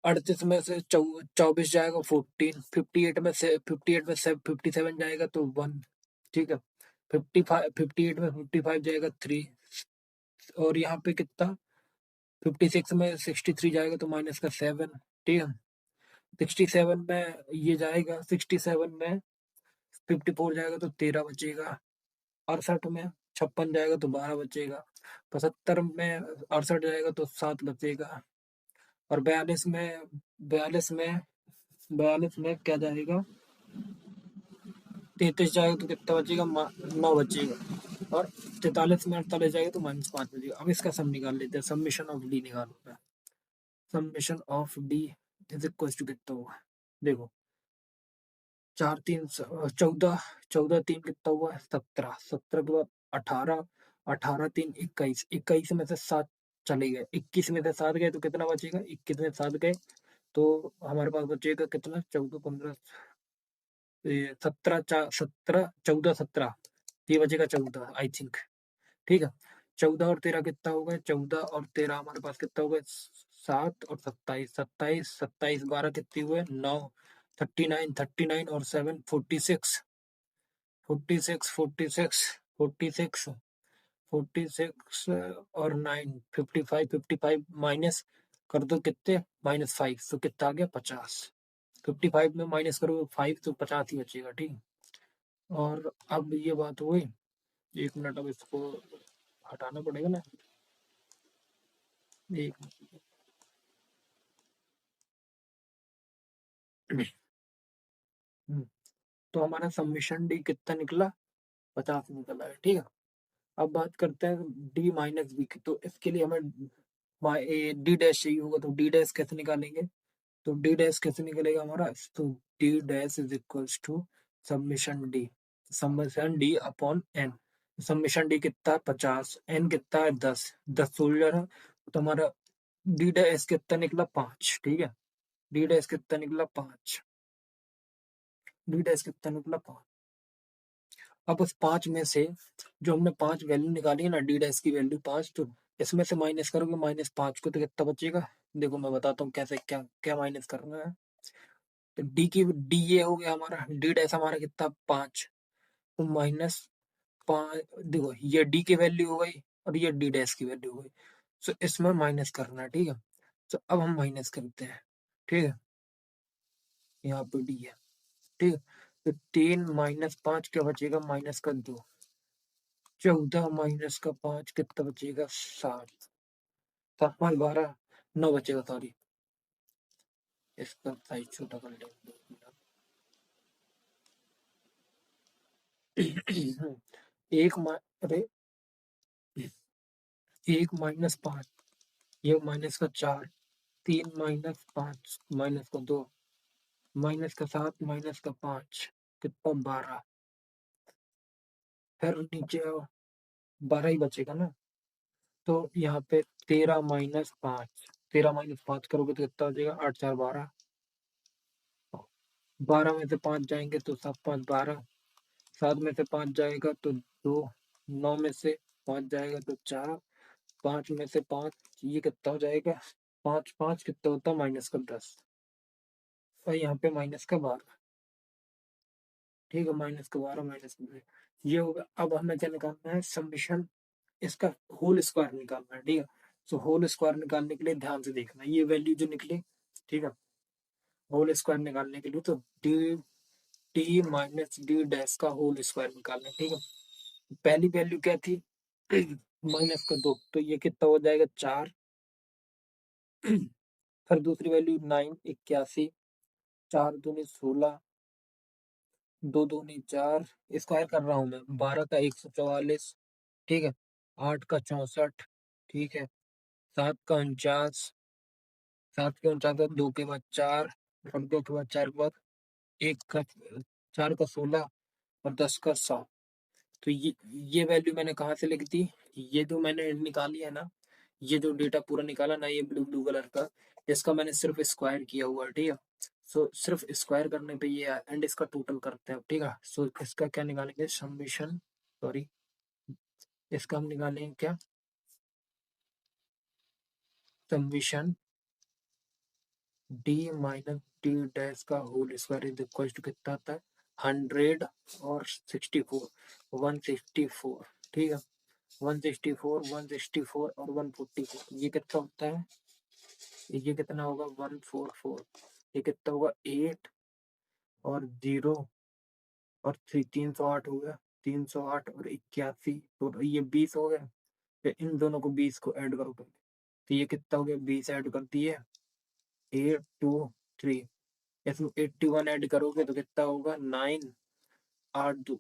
38 में से 24 जाएगा 14, 58 में से 57 जाएगा तो 1। ठीक है, 55, 58 में 55 जाएगा 3, और यहाँ पे कितना, 56 में 63 जाएगा तो माइनस का 7। ठीक है, 67 में ये जाएगा, 67 में 54 जाएगा तो 13 बचेगा, 68 में 56 जाएगा तो 12 बचेगा, 75 में 68 जाएगा तो 7 बचेगा, और 42 में क्या जाएगा, 33 जाएगा तो कितना बचेगा, 9 बचेगा, और 43 में 48 जाएगा तो -5 बचेगा। अब इसका सम निकाल लेते हैं, समीशन ऑफ डी निकालो। Summation of D is equal to कितना होगा, देखो 4 3 14, 14 3 कितना हुआ, 17, 17 के बाद 18, 18 3 21, 21 में से 7 चले गए, 21 में से 7 गए तो कितना बचेगा, 21 में 7 गए तो हमारे पास बचेगा कितना, 14 15, 17 17 14 17, ये बचेगा 14 आई थिंक। ठीक है, 14 और 13 कितना हो गया, 14 और 13 हमारे पास कितना हो गया, 7 और 27, 27 27 12 कितने हुए, 9, 39, 39 और 7 46, 46, 46, 46, 46 और 9 55, 55 माइनस कर दो कितने, -5, तो कितना आ गया 50। 55 में माइनस करो 5 तो 50 ही बचेगा। ठीक, और अब ये बात हुई, 1 मिनट, अब इसको हटाना पड़ेगा ना, एक तो हमारा सबमिशन डी कितना निकला, 50 निकला है। ठीक है, अब बात करते हैं डी माइनस बी की। तो इसके लिए हमें डी डैश चाहिए होगा, तो डी डैश कैसे निकालेंगे, तो डी डैश कैसे निकलेगा हमारा, तो D dash is equals to summation D, summation D upon N. Summation D कितना है 50, एन कितना है 10, 10 सोल्जर है, तो हमारा डी डैश कितना निकला 5। ठीक है, डी डैश कितना निकला 5, डी डैश कितना निकला 5। अब उस 5 में से जो हमने 5 वैल्यू निकाली है ना, डी डैश की वैल्यू 5, तो इसमें से माइनस करोगे -5 को तो कितना बचेगा, देखो मैं बताता हूँ कैसे, क्या क्या माइनस करना है। तो डी ये हो गया हमारा, डी डैश हमारा कितना 5, तो -5, देखो ये डी की वैल्यू हो गई और ये डी डैश की वैल्यू हो गई, तो इसमें माइनस करना है। ठीक है, तो अब हम माइनस करते हैं। ठीक है, यहाँ पे डी है। ठीक है, तो 3 माइनस 5 क्या बचेगा, माइनस का 2। 14 माइनस का 5 कितना बचेगा, 7। 7 5 12, 9 बचेगा, सॉरी। इसका साइज छोटा कर लेंगे। अरे 1 माइनस 5, ये माइनस का 4, 3 माइनस 5 माइनस का 2, माइनस का 7 माइनस का 5 कितना, 12। फिर नीचे 12 ही बचेगा ना। तो यहाँ पे 13 माइनस 5, 13 माइनस 5 करोगे तो कितना हो जाएगा, 8 4 12। 12 में से 5 जाएंगे तो 7 5 12। 7 में से 5 जाएगा तो 2। 9 में से 5 जाएगा तो 4। 5 में से 5, ये कितना हो जाएगा, 5 5 कितना होता है, माइनस का 10। और यहाँ पे माइनस का 12। ठीक है, माइनस का 12 माइनस का 12 ये होगा। अब हमें क्या निकालना है, समीशन, इसका होल स्क्वायर निकालना है। ठीक है, सो होल स्क्वायर निकालने के लिए ध्यान से देखना ये वैल्यू जो निकली। ठीक है, होल स्क्वायर निकालने के लिए तो D T minus D dash का होल स्क्वायर निकालना है। ठीक है, पहली वैल्यू क्या थी, -2, तो ये कितना हो जाएगा, 4। फिर दूसरी वैल्यू 9 81, 4 दूनी 16, 2 दूनी 4, स्क्वायर कर रहा हूँ मैं, 12 का 144। ठीक है, 8 का 64। ठीक है, 7 का 49, 7 के 49 का 2 के बाद 4, और 2 के बाद 4 के बाद 1 का 4 का 16, और 10 का 7। तो ये वैल्यू मैंने कहाँ से लिखी थी, ये जो मैंने निकाली है ना, ये जो डेटा पूरा निकाला ना, ये ब्लू ब्लू कलर का, इसका मैंने सिर्फ स्क्वायर किया हुआ है। ठीक है, सो सिर्फ स्क्वायर करने पे ये एंड इसका टोटल करते हैं। ठीक है, सो इसका क्या निकालेंगे, समीशन, सॉरी, इसका हम निकालेंगे क्या, summation D minus D dash का whole square is equal to कितना आता है, 100 और 64, 164। ठीक है, 164 164 और 144, ये कितना होता है, ये कितना होगा, 144। ये कितना होगा, 8 और 0 और 3, 308 हो गया, 308 और 81, तो ये 20 हो गया। फिर इन दोनों को 20 को ऐड करो पहले, तो ये कितना हो गया, 20 ऐड कर दिए, 823। इसमें 81 ऐड करोगे तो कितना होगा, 9 8 2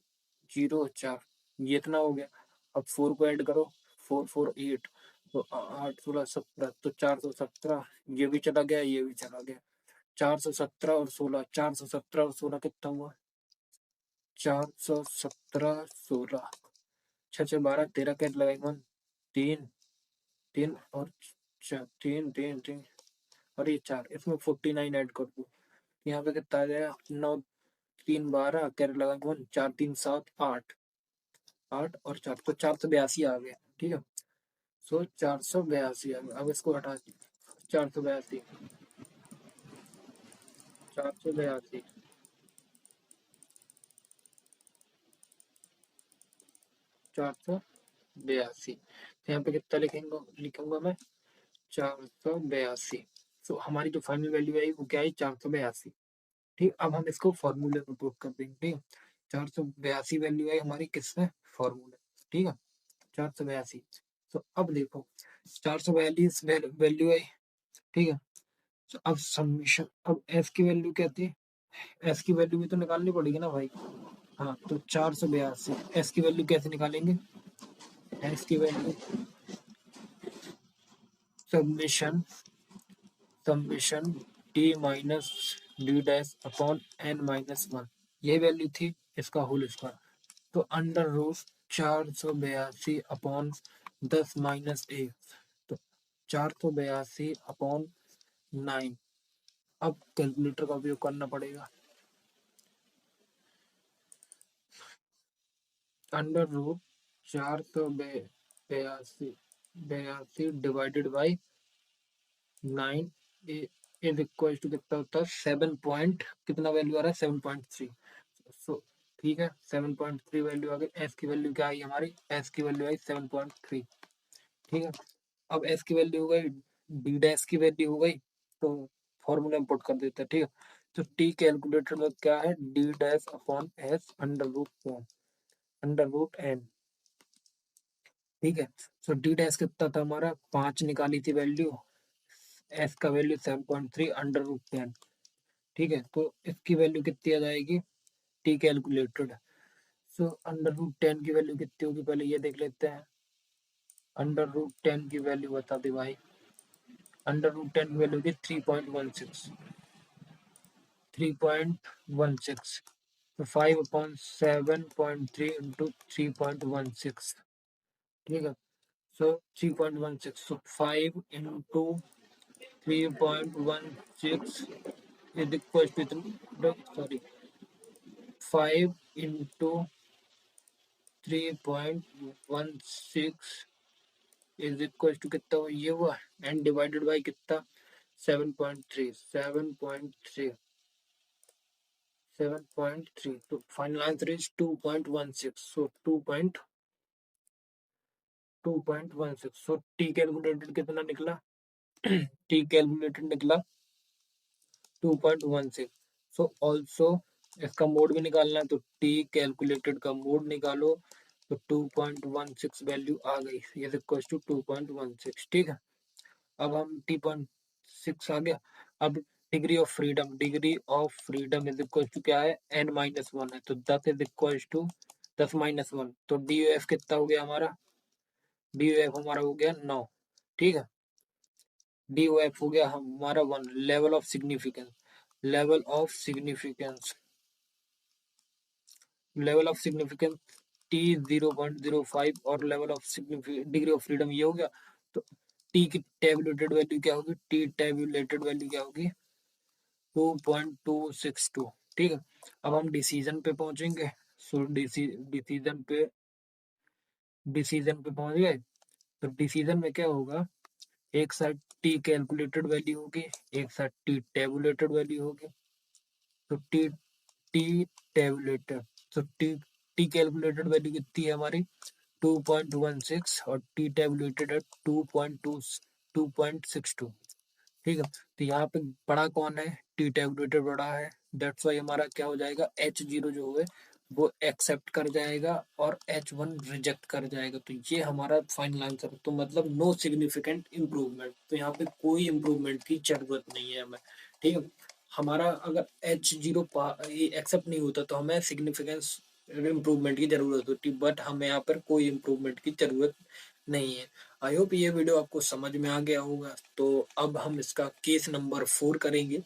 0 4, ये इतना हो गया। अब 4 को ऐड करो, 4 4 8, तो 8 16 17, तो 417। ये भी चला गया, ये भी चला गया। 417 और 16, 417 और 16 कितना हुआ, 417 16, 6 6 12 13, कैसे लगाएंगे, 3 3 और 3 3 3 और ये 4, इसमें 49 ऐड कर दो, यहाँ पे कितना आ जाएगा, 9 3 12, कैरेट लगाएंगे 1, 4 3 7 8, 8 और 4, तो 482 आ गया। ठीक है, सो 482 आ गया। अब इसको हटा दिए, 482, 482, 482, तो यहाँ पे कितना लिखेंगे, लिखूंगा मैं 482। तो हमारी जो फाइनल वैल्यू आई वो क्या है, 482। ठीक, अब हम इसको फॉर्मूले में पुट कर देंगे। ठीक है, 482 वैल्यू आई हमारी किसमें, फॉर्मूले। ठीक है, 482। तो अब देखो 442 वैल्यू आई। ठीक है, तो अब समीशन, अब एस की वैल्यू क्या थी, एस की वैल्यू भी तो निकालनी पड़ेगी ना भाई। हाँ, तो 482 एस की वैल्यू कैसे निकालेंगे, एस की value summation summation D minus D dash upon N minus 1, ये वैल्यू थी इसका होल स्क्वायर। तो अंडर रूट 482 अपॉन 10 - 1, तो 482 अपॉन 9। अब कैलकुलेटर का उपयोग करना पड़ेगा, अंडर रूट 482 बयासी divided by 9 is equal to कितना होता है, 7 पॉइंट कितना वैल्यू आ रहा है, 7.3। सो ठीक है, 7.3 वैल्यू आ गई। एस की वैल्यू क्या आई हमारी, एस की वैल्यू आई 7.3। ठीक है, अब एस की वैल्यू हो गई, डी डैश की वैल्यू हो गई, तो फॉर्मूला में पुट कर देते हैं। ठीक है, तो टी कैलकुलेटर में क्या है, D dash upon S under root N. ठीक है, सो डी डैश कितना था हमारा, 5 निकाली थी वैल्यू, एस का वैल्यू 7.3 अंडर रूट 10। ठीक है, तो इसकी वैल्यू कितनी आ जाएगी, T calculated. So under root 10 की वैल्यू कितनी होगी, पहले ये देख लेते हैं। अंडर रूट 10 की वैल्यू बता दे भाई, अंडर रूट 10 की वैल्यू की 3.16, 3.16, तो 5/7.3 इंटू 3.16। ठीक है, so 3.16, so 5 into 3.16 is equal to, sorry, 5 into 3.16 is equal to कितना हुआ, ये हुआ, एंड डिवाइडेड बाई कितना, 7.3, 7.3, तो final answer is 2.16, so 2.16, so T calculated कितना निकला, टी कैलकुलेटेड निकला 2.16। सो ऑल्सो इसका मोड भी निकालना है, तो टी कैलकुलेटेड का मोड निकालो, तो 2.16 वैल्यू आ गई, इज इक्वल टू 2.16। ठीक है, अब हम T.6 आ गया। अब degree of freedom is equal to क्या है, n-1 है, तो 10 इज इक्वल टू 10-1, तो डी एफ कितना हो गया हमारा, डी एफ हमारा हो गया 9। ठीक है, डी एफ हो गया हमारा 1। Level of significance, level of significance, level of significance T 0.05 और level of degree of freedom ये हो गया। तो टी की टेबुलेटेड वैल्यू क्या होगी, टी टेबुलेटेड वैल्यू क्या होगी, 2.262। ठीक है, अब हम डिसीजन पे पहुंचेंगे। सो डिसीजन पे पहुंच गए, तो डिसीजन में क्या होगा, एक साइड टी कैलकुलेटेड वैल्यू होगी, एक साइड टी टेबुलेटेड वैल्यू होगी। तो टी टी टेबुलेटेड, तो टी टी कैलकुलेटेड वैल्यू कितनी है हमारी, 2.16, और टी टेबुलेटेड है 2.62। ठीक है, तो यहाँ पे बड़ा कौन है, टी टेबुलेटेड बड़ा है, दैट्स वाई हमारा क्या हो जाएगा, H0 जो है वो एक्सेप्ट कर जाएगा और H1 रिजेक्ट कर जाएगा। तो ये हमारा फाइनल आंसर, तो मतलब नो सिग्निफिकेंट इम्प्रूवमेंट, तो यहाँ पे कोई इम्प्रूवमेंट की जरूरत नहीं है हमें। ठीक है, हमारा अगर H0 एक्सेप्ट नहीं होता तो हमें सिग्निफिकेंस इम्प्रूवमेंट की जरूरत होती, बट हमें यहाँ पर कोई इम्प्रूवमेंट की जरूरत नहीं है। आई होप ये वीडियो आपको समझ में आ गया होगा। तो अब हम इसका केस नंबर 4 करेंगे,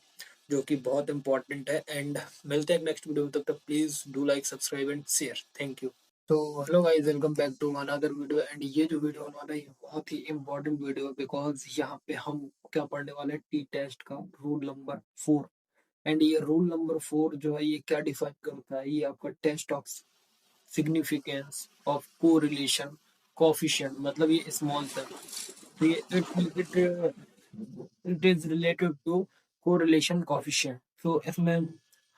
जो कि बहुत इंपॉर्टेंट है, एंड मिलते हैं नेक्स्ट वीडियो में। तब तक please do like, subscribe and share. Thank you. तो hello guys, welcome back to another video, and ये जो वीडियो होने वाला है ये बहुत ही इंपॉर्टेंट वीडियो है, बिकॉज यहाँ पे हम क्या पढ़ने वाले हैं, टी टेस्ट का रूल नंबर 4। एंड ये रूल नंबर 4 जो है ये क्या डिफाइन करता है, ये आपका test of significance of correlation coefficient, मतलब ये स्मॉल सा, तो ये it is related to correlation coefficient. So इसमें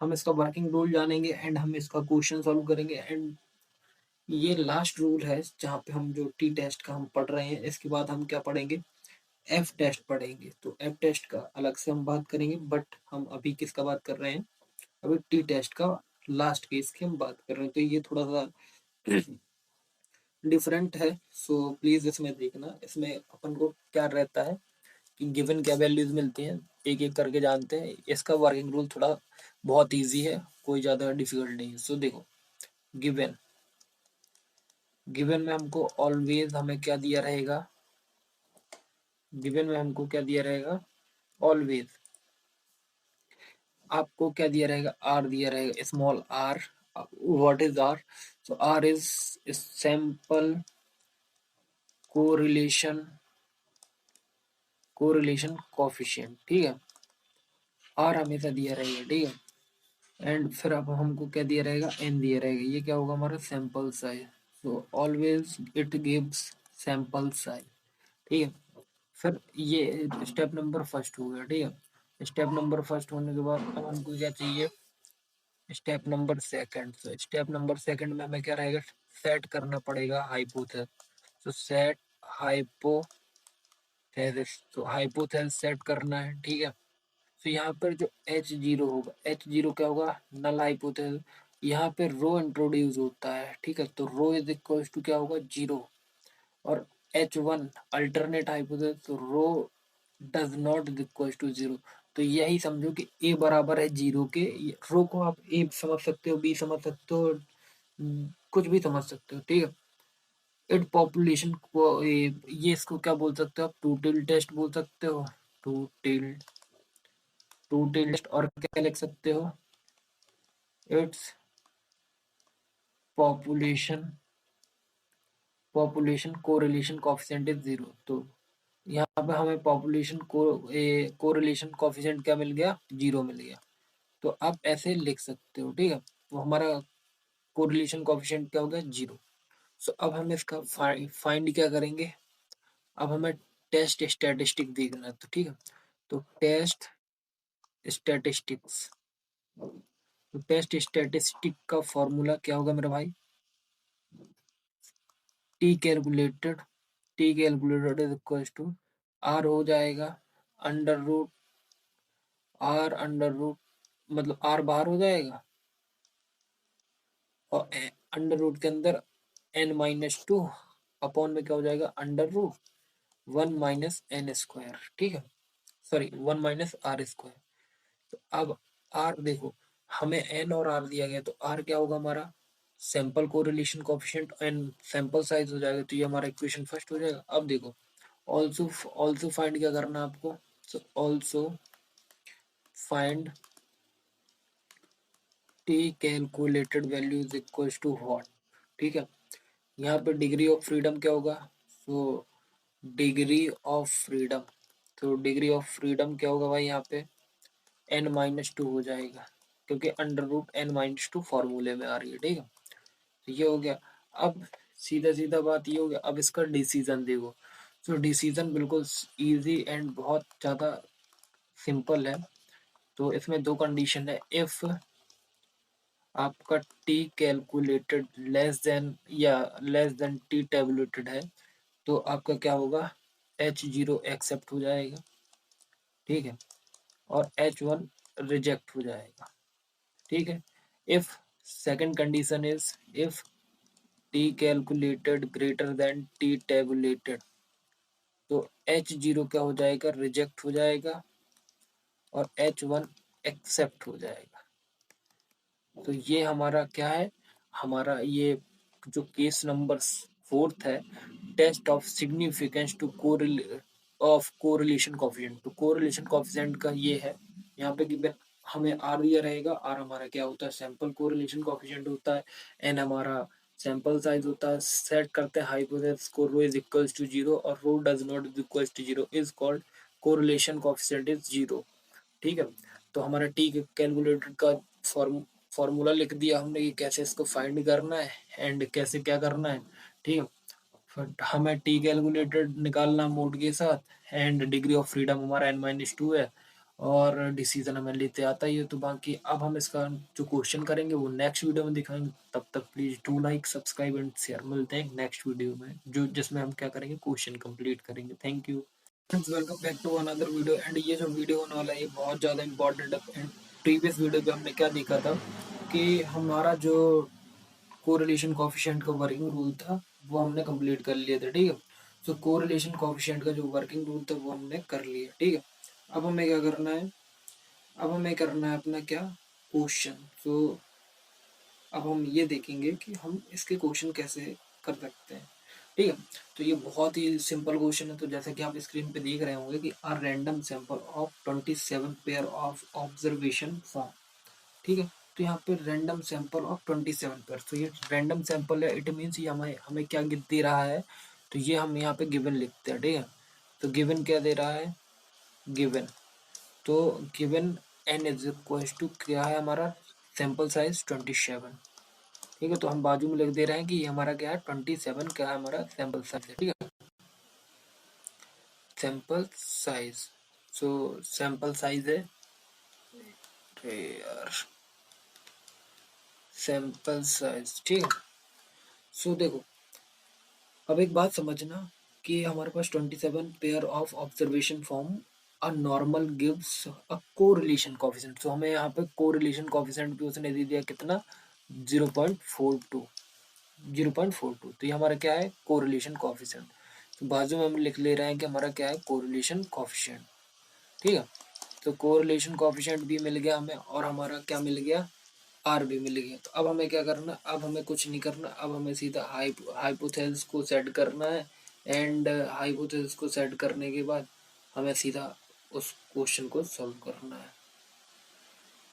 हम इसका वर्किंग रूल जानेंगे, एंड हम इसका क्वेश्चन सॉल्व करेंगे, एंड ये लास्ट रूल है जहाँ पे हम जो टी टेस्ट का हम पढ़ रहे हैं। इसके बाद हम क्या पढ़ेंगे, एफ टेस्ट पढ़ेंगे। तो एफ टेस्ट का अलग से हम बात करेंगे, बट हम अभी किसका बात कर रहे हैं, अभी टी टेस्ट का लास्ट केस की हम बात कर रहे हैं। तो ये थोड़ा सा डिफरेंट है, सो प्लीज इसमें देखना। इसमें अपन को क्या रहता है कि गिवन क्या वैल्यूज मिलती हैं, एक एक करके जानते हैं। इसका वर्किंग रूल थोड़ा बहुत इजी है, कोई ज़्यादा डिफिकल्ट नहीं है। सो देखो, गिवन गिवन में हमको ऑलवेज हमें क्या दिया रहेगा, गिवन में हमको क्या दिया रहेगा, ऑलवेज आपको क्या दिया रहेगा, आर दिया रहेगा, small R. What is R, so R is sample correlation correlation coefficient. ठीक है, आर हमेशा दिया रहेगा। ठीक है, एंड फिर अब हमको क्या दिया रहेगा, एन दिया रहेगा, ये क्या होगा हमारा sample size. So always it gives sample size. ठीक है, फिर ये स्टेप नंबर फर्स्ट हो गया। ठीक है, स्टेप नंबर फर्स्ट होने के बाद अब हमको क्या चाहिए, स्टेप नंबर सेकंड। तो स्टेप नंबर सेकंड में हमें क्या रहेगा, सेट करना पड़ेगा हाइपोथेसिस। तो सेट हाइपोथेसिस, तो हाइपोथेसिस सेट करना है। ठीक है, तो यहाँ पर जो H0 होगा, H0 क्या होगा, नल हाइपोथेसिस। यहाँ पे रो इंट्रोड्यूस होता है, ठीक है, तो रो इज इक्वल टू क्या होगा, 0। और H1 अल्टरनेट हाइपोथेसिस, तो rho does not is equal to 0। तो यही समझो कि A बराबर है 0 के। रो को आप A समझ सकते हो, B समझ सकते हो, कुछ भी समझ सकते हो, ठीक है। इट पॉपुलेशन को ये इसको क्या बोल सकते हो आप, टू टेल टेस्ट बोल सकते हो, two tail two tail test. और क्या लिख सकते हो, it's population population correlation coefficient is 0। तो यहाँ पे हमें पॉपुलेशन कोरिलेशन कोफिशिएंट क्या मिल गया, 0 मिल गया। तो आप ऐसे लिख सकते हो, ठीक है। तो हमारा कोरिलेशन कोफिशिएंट क्या हो गया, 0। सो अब हम इसका फाइंड क्या करेंगे, अब हमें टेस्ट स्टैटिस्टिक देखना है, तो ठीक है। तो स्टैटिस्टिक्स टेस्ट स्टैटिस्टिक का फॉर्मूला क्या होगा मेरा भाई, T calculated is equal to R हो जाएगा अंडर रूट मतलब आर बाहर हो जाएगा, और अंडर रूट के अंदर n-2 अपॉन में क्या हो जाएगा, अंडर रूट 1 - n², ठीक है, सॉरी 1 - r²। तो अब आर देखो, हमें एन और आर दिया गया, तो आर क्या होगा हमारा, sample correlation coefficient and sample size हो जाएगा। तो ये हमारा इक्वेशन फर्स्ट हो जाएगा। अब देखो, ऑल्सो फाइंड क्या करना है आपको, so also find T calculated value is equal to what, ठीक है। यहाँ पे डिग्री ऑफ फ्रीडम क्या होगा, सो डिग्री ऑफ फ्रीडम तो डिग्री ऑफ फ्रीडम क्या होगा भाई, यहाँ पे n-2 हो जाएगा, क्योंकि अंडर रूट n-2 फॉर्मूले में आ रही है, ठीक है। तो ये हो गया। अब सीधा सीधा बात ये हो गया, अब इसका डिसीजन देखो। तो डिसीजन बिल्कुल इजी एंड बहुत ज़्यादा सिंपल है। तो इसमें दो कंडीशन है, इफ आपका T calculated less than t tabulated है, तो आपका क्या होगा, H0 एक्सेप्ट हो जाएगा, ठीक है, और H1 रिजेक्ट हो जाएगा, ठीक है। If second condition is if t calculated greater than t tabulated, तो H0 क्या हो जाएगा, रिजेक्ट हो जाएगा, और H1 एक्सेप्ट हो जाएगा। तो ये हमारा क्या है, हमारा ये जो केस नंबर 4 है, test of significance to correlation coefficient. तो कोरिलेशन कोफिशिएंट का ये है, यहाँ पे गिवन हमें आर दिया रहेगा। आर हमारा क्या होता है, सैंपल कोरिलेशन कोफिशिएंट होता है। एन हमारा सैंपल साइज होता है। सेट करते हैं हाइपोथेसिस को, रो इज इक्वल्स टू 0 और rho does not is equals to 0 is called correlation coefficient is 0, ठीक है। तो हमारा टी कैलकुलेटर का फॉर्मूला लिख दिया हमने कि कैसे इसको फाइंड करना है एंड कैसे क्या करना है, ठीक है। फिर हमें टी कैलकुलेटेड निकालना मोड के साथ, एंड डिग्री ऑफ फ्रीडम हमारा n-2 है, और डिसीजन हमें लेते आता ही है। तो बाकी अब हम इसका जो क्वेश्चन करेंगे वो नेक्स्ट वीडियो में दिखाएंगे। तब तक please do like, subscribe and share. मिलते हैं नेक्स्ट वीडियो में, जो जिसमें हम क्या करेंगे, क्वेश्चन कंप्लीट करेंगे। Thank you friends, welcome back to another video. And ये जो वीडियो होने वाला है ये बहुत ज़्यादा इंपॉर्टेंट है। एंड प्रीवियस वीडियो पे हमने क्या देखा था कि हमारा जो कोरिलेशन कोएफिशिएंट का वर्किंग रूल था वो हमने कंप्लीट कर लिया था, ठीक है। सो कोरिलेशन कोएफिशिएंट का जो वर्किंग रूल था वो हमने कर लिया, ठीक है। अब हमें क्या करना है, अब हमें करना है अपना क्या, क्वेश्चन। तो अब हम ये देखेंगे कि हम इसके क्वेश्चन कैसे कर सकते हैं, ठीक है। तो ये बहुत ही सिंपल क्वेश्चन है। तो जैसे कि आप स्क्रीन पे देख रहे होंगे कि are random sample of 27 pair of observation form, ठीक है। तो यहाँ पे रैंडम सैंपल ऑफ 27 पेयर, तो ये रैंडम सैंपल है, इट मीन्स ये हमें हमें क्या दे रहा है, तो ये हम यहाँ पे गिवन लिखते हैं, ठीक है। तो गिवन क्या दे रहा है, गिवन तो given n is equal to क्या है हमारा, सैंपल साइज 27, ठीक है। तो हम बाजू में लिख दे रहे हैं कि ये हमारा क्या है, 27 क्या है हमारा सैंपल साइज है, ठीक है। सैंपल साइज, सो सैंपल साइज है यार, सैंपल साइज, ठीक है। सो देखो, अब एक बात समझना कि हमारे पास 27 pair of observation form a normal gives a correlation coefficient. तो हमें यहाँ पे कोरिलेशन कोफिशिएंट भी उसने दे दिया कितना, 0.42, 0.42। तो ये हमारा क्या है, कोरिलेशन कोफिशिएंट। तो बाजू में हम लिख ले रहे हैं कि हमारा क्या है, कोरिलेशन कोफिशिएंट। ठीक है, तो कोरिलेशन कोफिशिएंट भी मिल गया हमें, और हमारा क्या मिल गया, आर भी मिल गया। तो अब हमें क्या करना, अब हमें कुछ नहीं करना, अब हमें सीधा हाइपोथेसिस को सेट करना है। एंड हाइपोथेसिस को सेट करने के बाद हमें सीधा उस क्वेश्चन को सॉल्व करना है।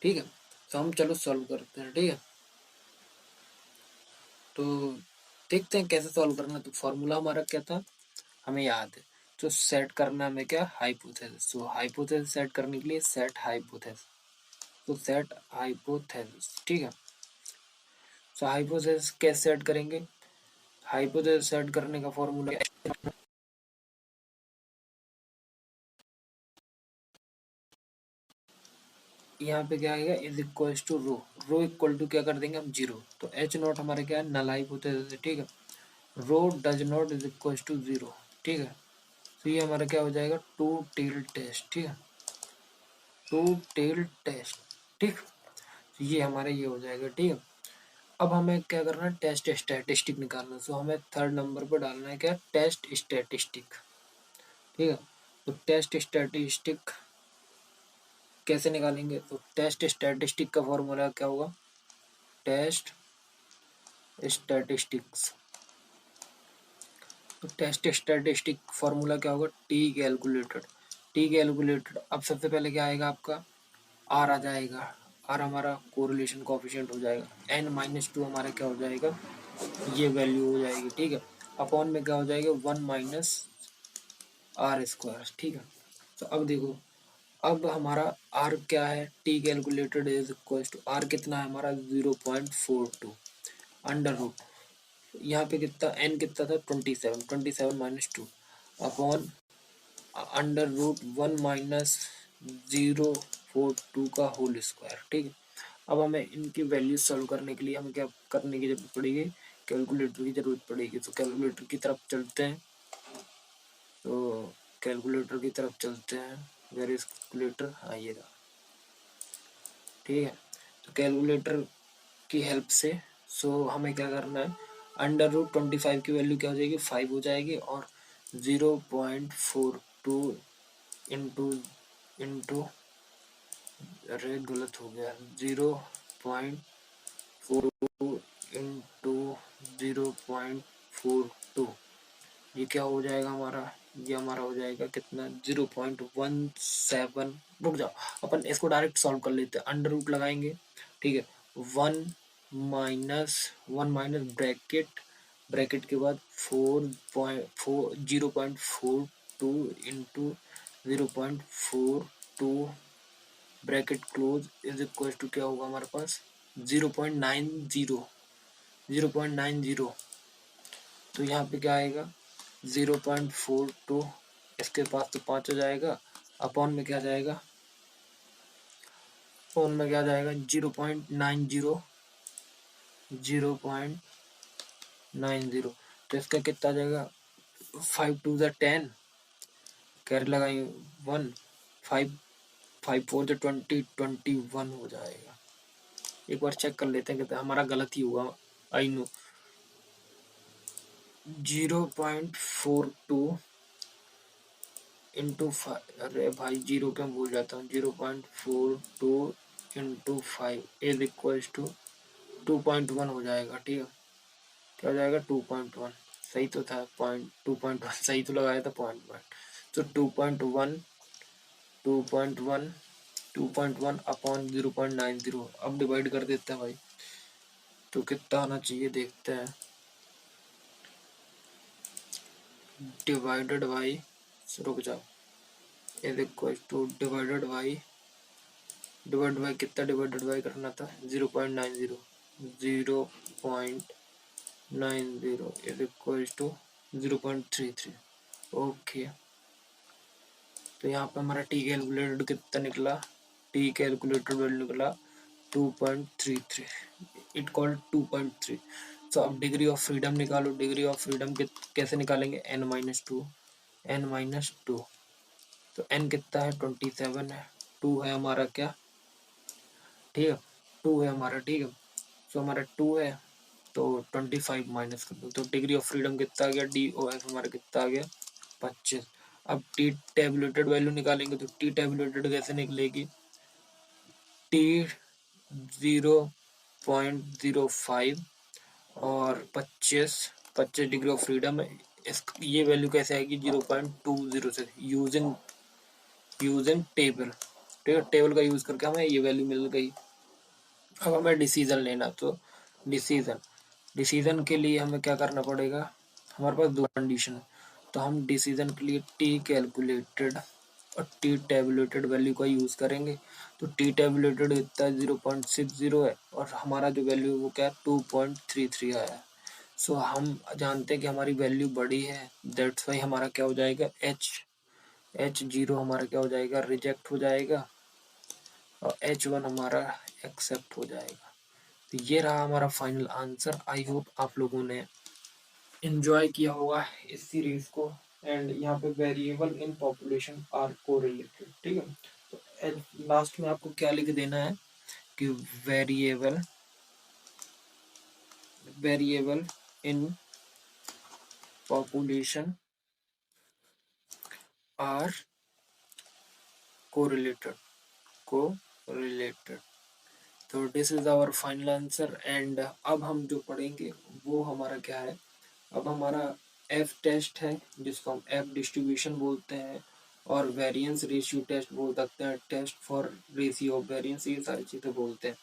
ठीक है, तो हम चलो सॉल्व करते हैं। ठीक है, तो देखते हैं कैसे सॉल्व करना। तो फॉर्मूला हमारा क्या था, हमें याद है। तो सेट करना हमें क्या, हाइपोथेसिस। तो हाइपोथेसिस सेट करने के लिए सेट हाइपोथेसिस, तो सेट हाइपोथेसिस। ठीक है, तो हाइपोथेसिस कैसे सेट करेंगे, हाइपोथेसिस सेट करने का फॉर्मूला यहाँ पे क्या आएगा, is equal to rho, rho equal to क्या कर देंगे हम, जीरो। तो एच नॉट हमारे क्या है, नल हाइपोथेसिस है। ठीक है, rho does not is equal to zero. ठीक है, तो ये हमारा क्या हो जाएगा, टू टेल टेस्ट। ठीक है, टू टेल टेस्ट। ठीक, तो ये हमारा ये हो जाएगा। ठीक है, अब हमें क्या करना है, टेस्ट स्टैटिस्टिक निकालना है। सो हमें थर्ड नंबर पर डालना है क्या, टेस्ट स्टैटिस्टिक। ठीक है, तो टेस्ट स्टैटिस्टिक कैसे निकालेंगे, तो टेस्ट स्टैटिस्टिक का फॉर्मूला क्या होगा, टेस्ट स्टैटिस्टिक्स। तो टेस्ट स्टैटिस्टिक फॉर्मूला क्या होगा, टी कैलकुलेटेड। टी कैलकुलेटेड, अब सबसे पहले क्या आएगा आपका, आर आ जाएगा। आर हमारा कोरिलेशन कोफिशिएंट हो जाएगा। n-2 हमारा क्या हो जाएगा, ये वैल्यू हो जाएगी। ठीक है, अपॉन में क्या हो जाएगा, 1 माइनस आर स्क्वायर। ठीक है, तो अब देखो, अब हमारा आर क्या है, T calculated is equal to R कितना है हमारा, 0.42 अंडर रूट, यहाँ पे कितना एन कितना था, 27, 27 minus 2 upon under root 1 minus 0.42 का होल स्क्वायर। ठीक है, अब हमें इनकी वैल्यू सॉल्व करने के लिए हमें क्या करने की जरूरत पड़ेगी, कैलकुलेटर की जरूरत पड़ेगी। तो कैलकुलेटर की तरफ चलते हैं, तो कैलकुलेटर की तरफ चलते हैं, वेयर इज कैलकुलेटर, हाँ ये रहा। ठीक है, तो कैलकुलेटर की हेल्प से हमें क्या करना है, अंडर रूट 25 की वैल्यू क्या हो जाएगी, 5 हो जाएगी, और 0.42 इंटू इंटू अरे गलत हो गया, 0.42 इंटू 0.42, ये क्या हो जाएगा हमारा, ये हमारा हो जाएगा कितना, 0.17। रुक जाओ, अपन इसको डायरेक्ट सॉल्व कर लेते हैं, अंडर रूट लगाएंगे। ठीक है, 1 माइनस ब्रैकेट, ब्रैकेट के बाद 0.42 into 0.42 bracket close is equal to क्या होगा हमारे पास, 0.90, 0.90। तो यहाँ पे क्या आएगा, 0.42, इसके पास तो 5 हो जाएगा, अपॉन में क्या जाएगा, अपॉन में क्या जाएगा, 0.90, 0.90। तो इसका कितना जाएगा, 5 टू ज़ा 10, कैरी लगाएंगे 1, 5, 5 4 ज़ा 20, 21 हो जाएगा। एक बार चेक कर लेते हैं, कितना हमारा गलत ही हुआ, आई नो। 0.42 इंटू 5, अरे भाई जीरो क्यों भूल जाता हूँ, 0.42 इंटू 5 इज इक्वल टू 2.1 हो जाएगा। ठीक है, क्या हो जाएगा, 2.1, सही तो था, 2.1 सही तो लगाया था, पॉइंट, तो 2.1, 2.1, 2.1 अपॉन 0.90। अब डिवाइड कर देते हैं भाई, तो कितना आना चाहिए देखते हैं, डिवाइडेड बाई, रुक जाओ, is equal two divided by, divide by कितना, डिवाइडेड बाई करना था 0.90, 0.90 इज इक्वल टू 0.33। ओके, तो यहाँ पे हमारा टी कैलकुलेटेड कितना निकला, टी कैलकुलेटेड वैल्यू निकला 2.33, इट कॉल्ड 2.3। तो अब डिग्री ऑफ फ्रीडम निकालो, डिग्री ऑफ फ्रीडम कैसे निकालेंगे, n-2, n-2। तो n कितना है 27 है, 2 है हमारा क्या, ठीक है 2 है हमारा, ठीक है। सो हमारा 2 है तो 25 माइनस कर दो तो डिग्री ऑफ फ्रीडम कितना आ गया, DOF हमारा कितना आ गया 25। अब टी टेबुलेटेड वैल्यू निकालेंगे तो टी टेबुलेटेड कैसे निकलेगी, टी 0.05 और 25 डिग्री ऑफ फ्रीडम है, ये वैल्यू कैसे आएगी 0.20 से यूजिंग टेबल, ठीक है टेबल का यूज करके हमें ये वैल्यू मिल गई। अब हमें डिसीजन लेना, तो डिसीजन के लिए हमें क्या करना पड़ेगा, हमारे पास दो कंडीशन है, तो हम डिसीजन के लिए टी कैलकुलेटेड और टी टेबुलेटेड वैल्यू का यूज करेंगे। तो टी टेबुलेटेड इतना 0.60 है और हमारा जो वैल्यू है वो क्या है 2.33 आया है। सो हम जानते हैं कि हमारी वैल्यू बड़ी है, दैट्स वाई हमारा क्या हो जाएगा H0 हमारा क्या हो जाएगा रिजेक्ट हो जाएगा और H1 हमारा एक्सेप्ट हो जाएगा। तो ये रहा हमारा फाइनल आंसर। आई होप आप लोगों ने एंजॉय किया होगा इस सीरीज को। एंड यहाँ पे variable in population are correlated, ठीक है। तो लास्ट में आपको क्या लिख देना है कि variable in population are correlated. तो this is our final answer. And अब हम जो पढ़ेंगे वो हमारा क्या है, अब हमारा एफ टेस्ट है जिसको हम एफ डिस्ट्रीब्यूशन बोलते हैं, और वेरिएंस रेशियो टेस्ट बोल सकते हैं, test for ratio of variance, ये सारी चीज़ें बोलते हैं।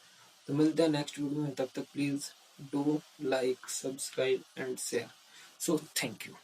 तो मिलते हैं नेक्स्ट वीडियो में, तब तक please do like subscribe and share. So thank you.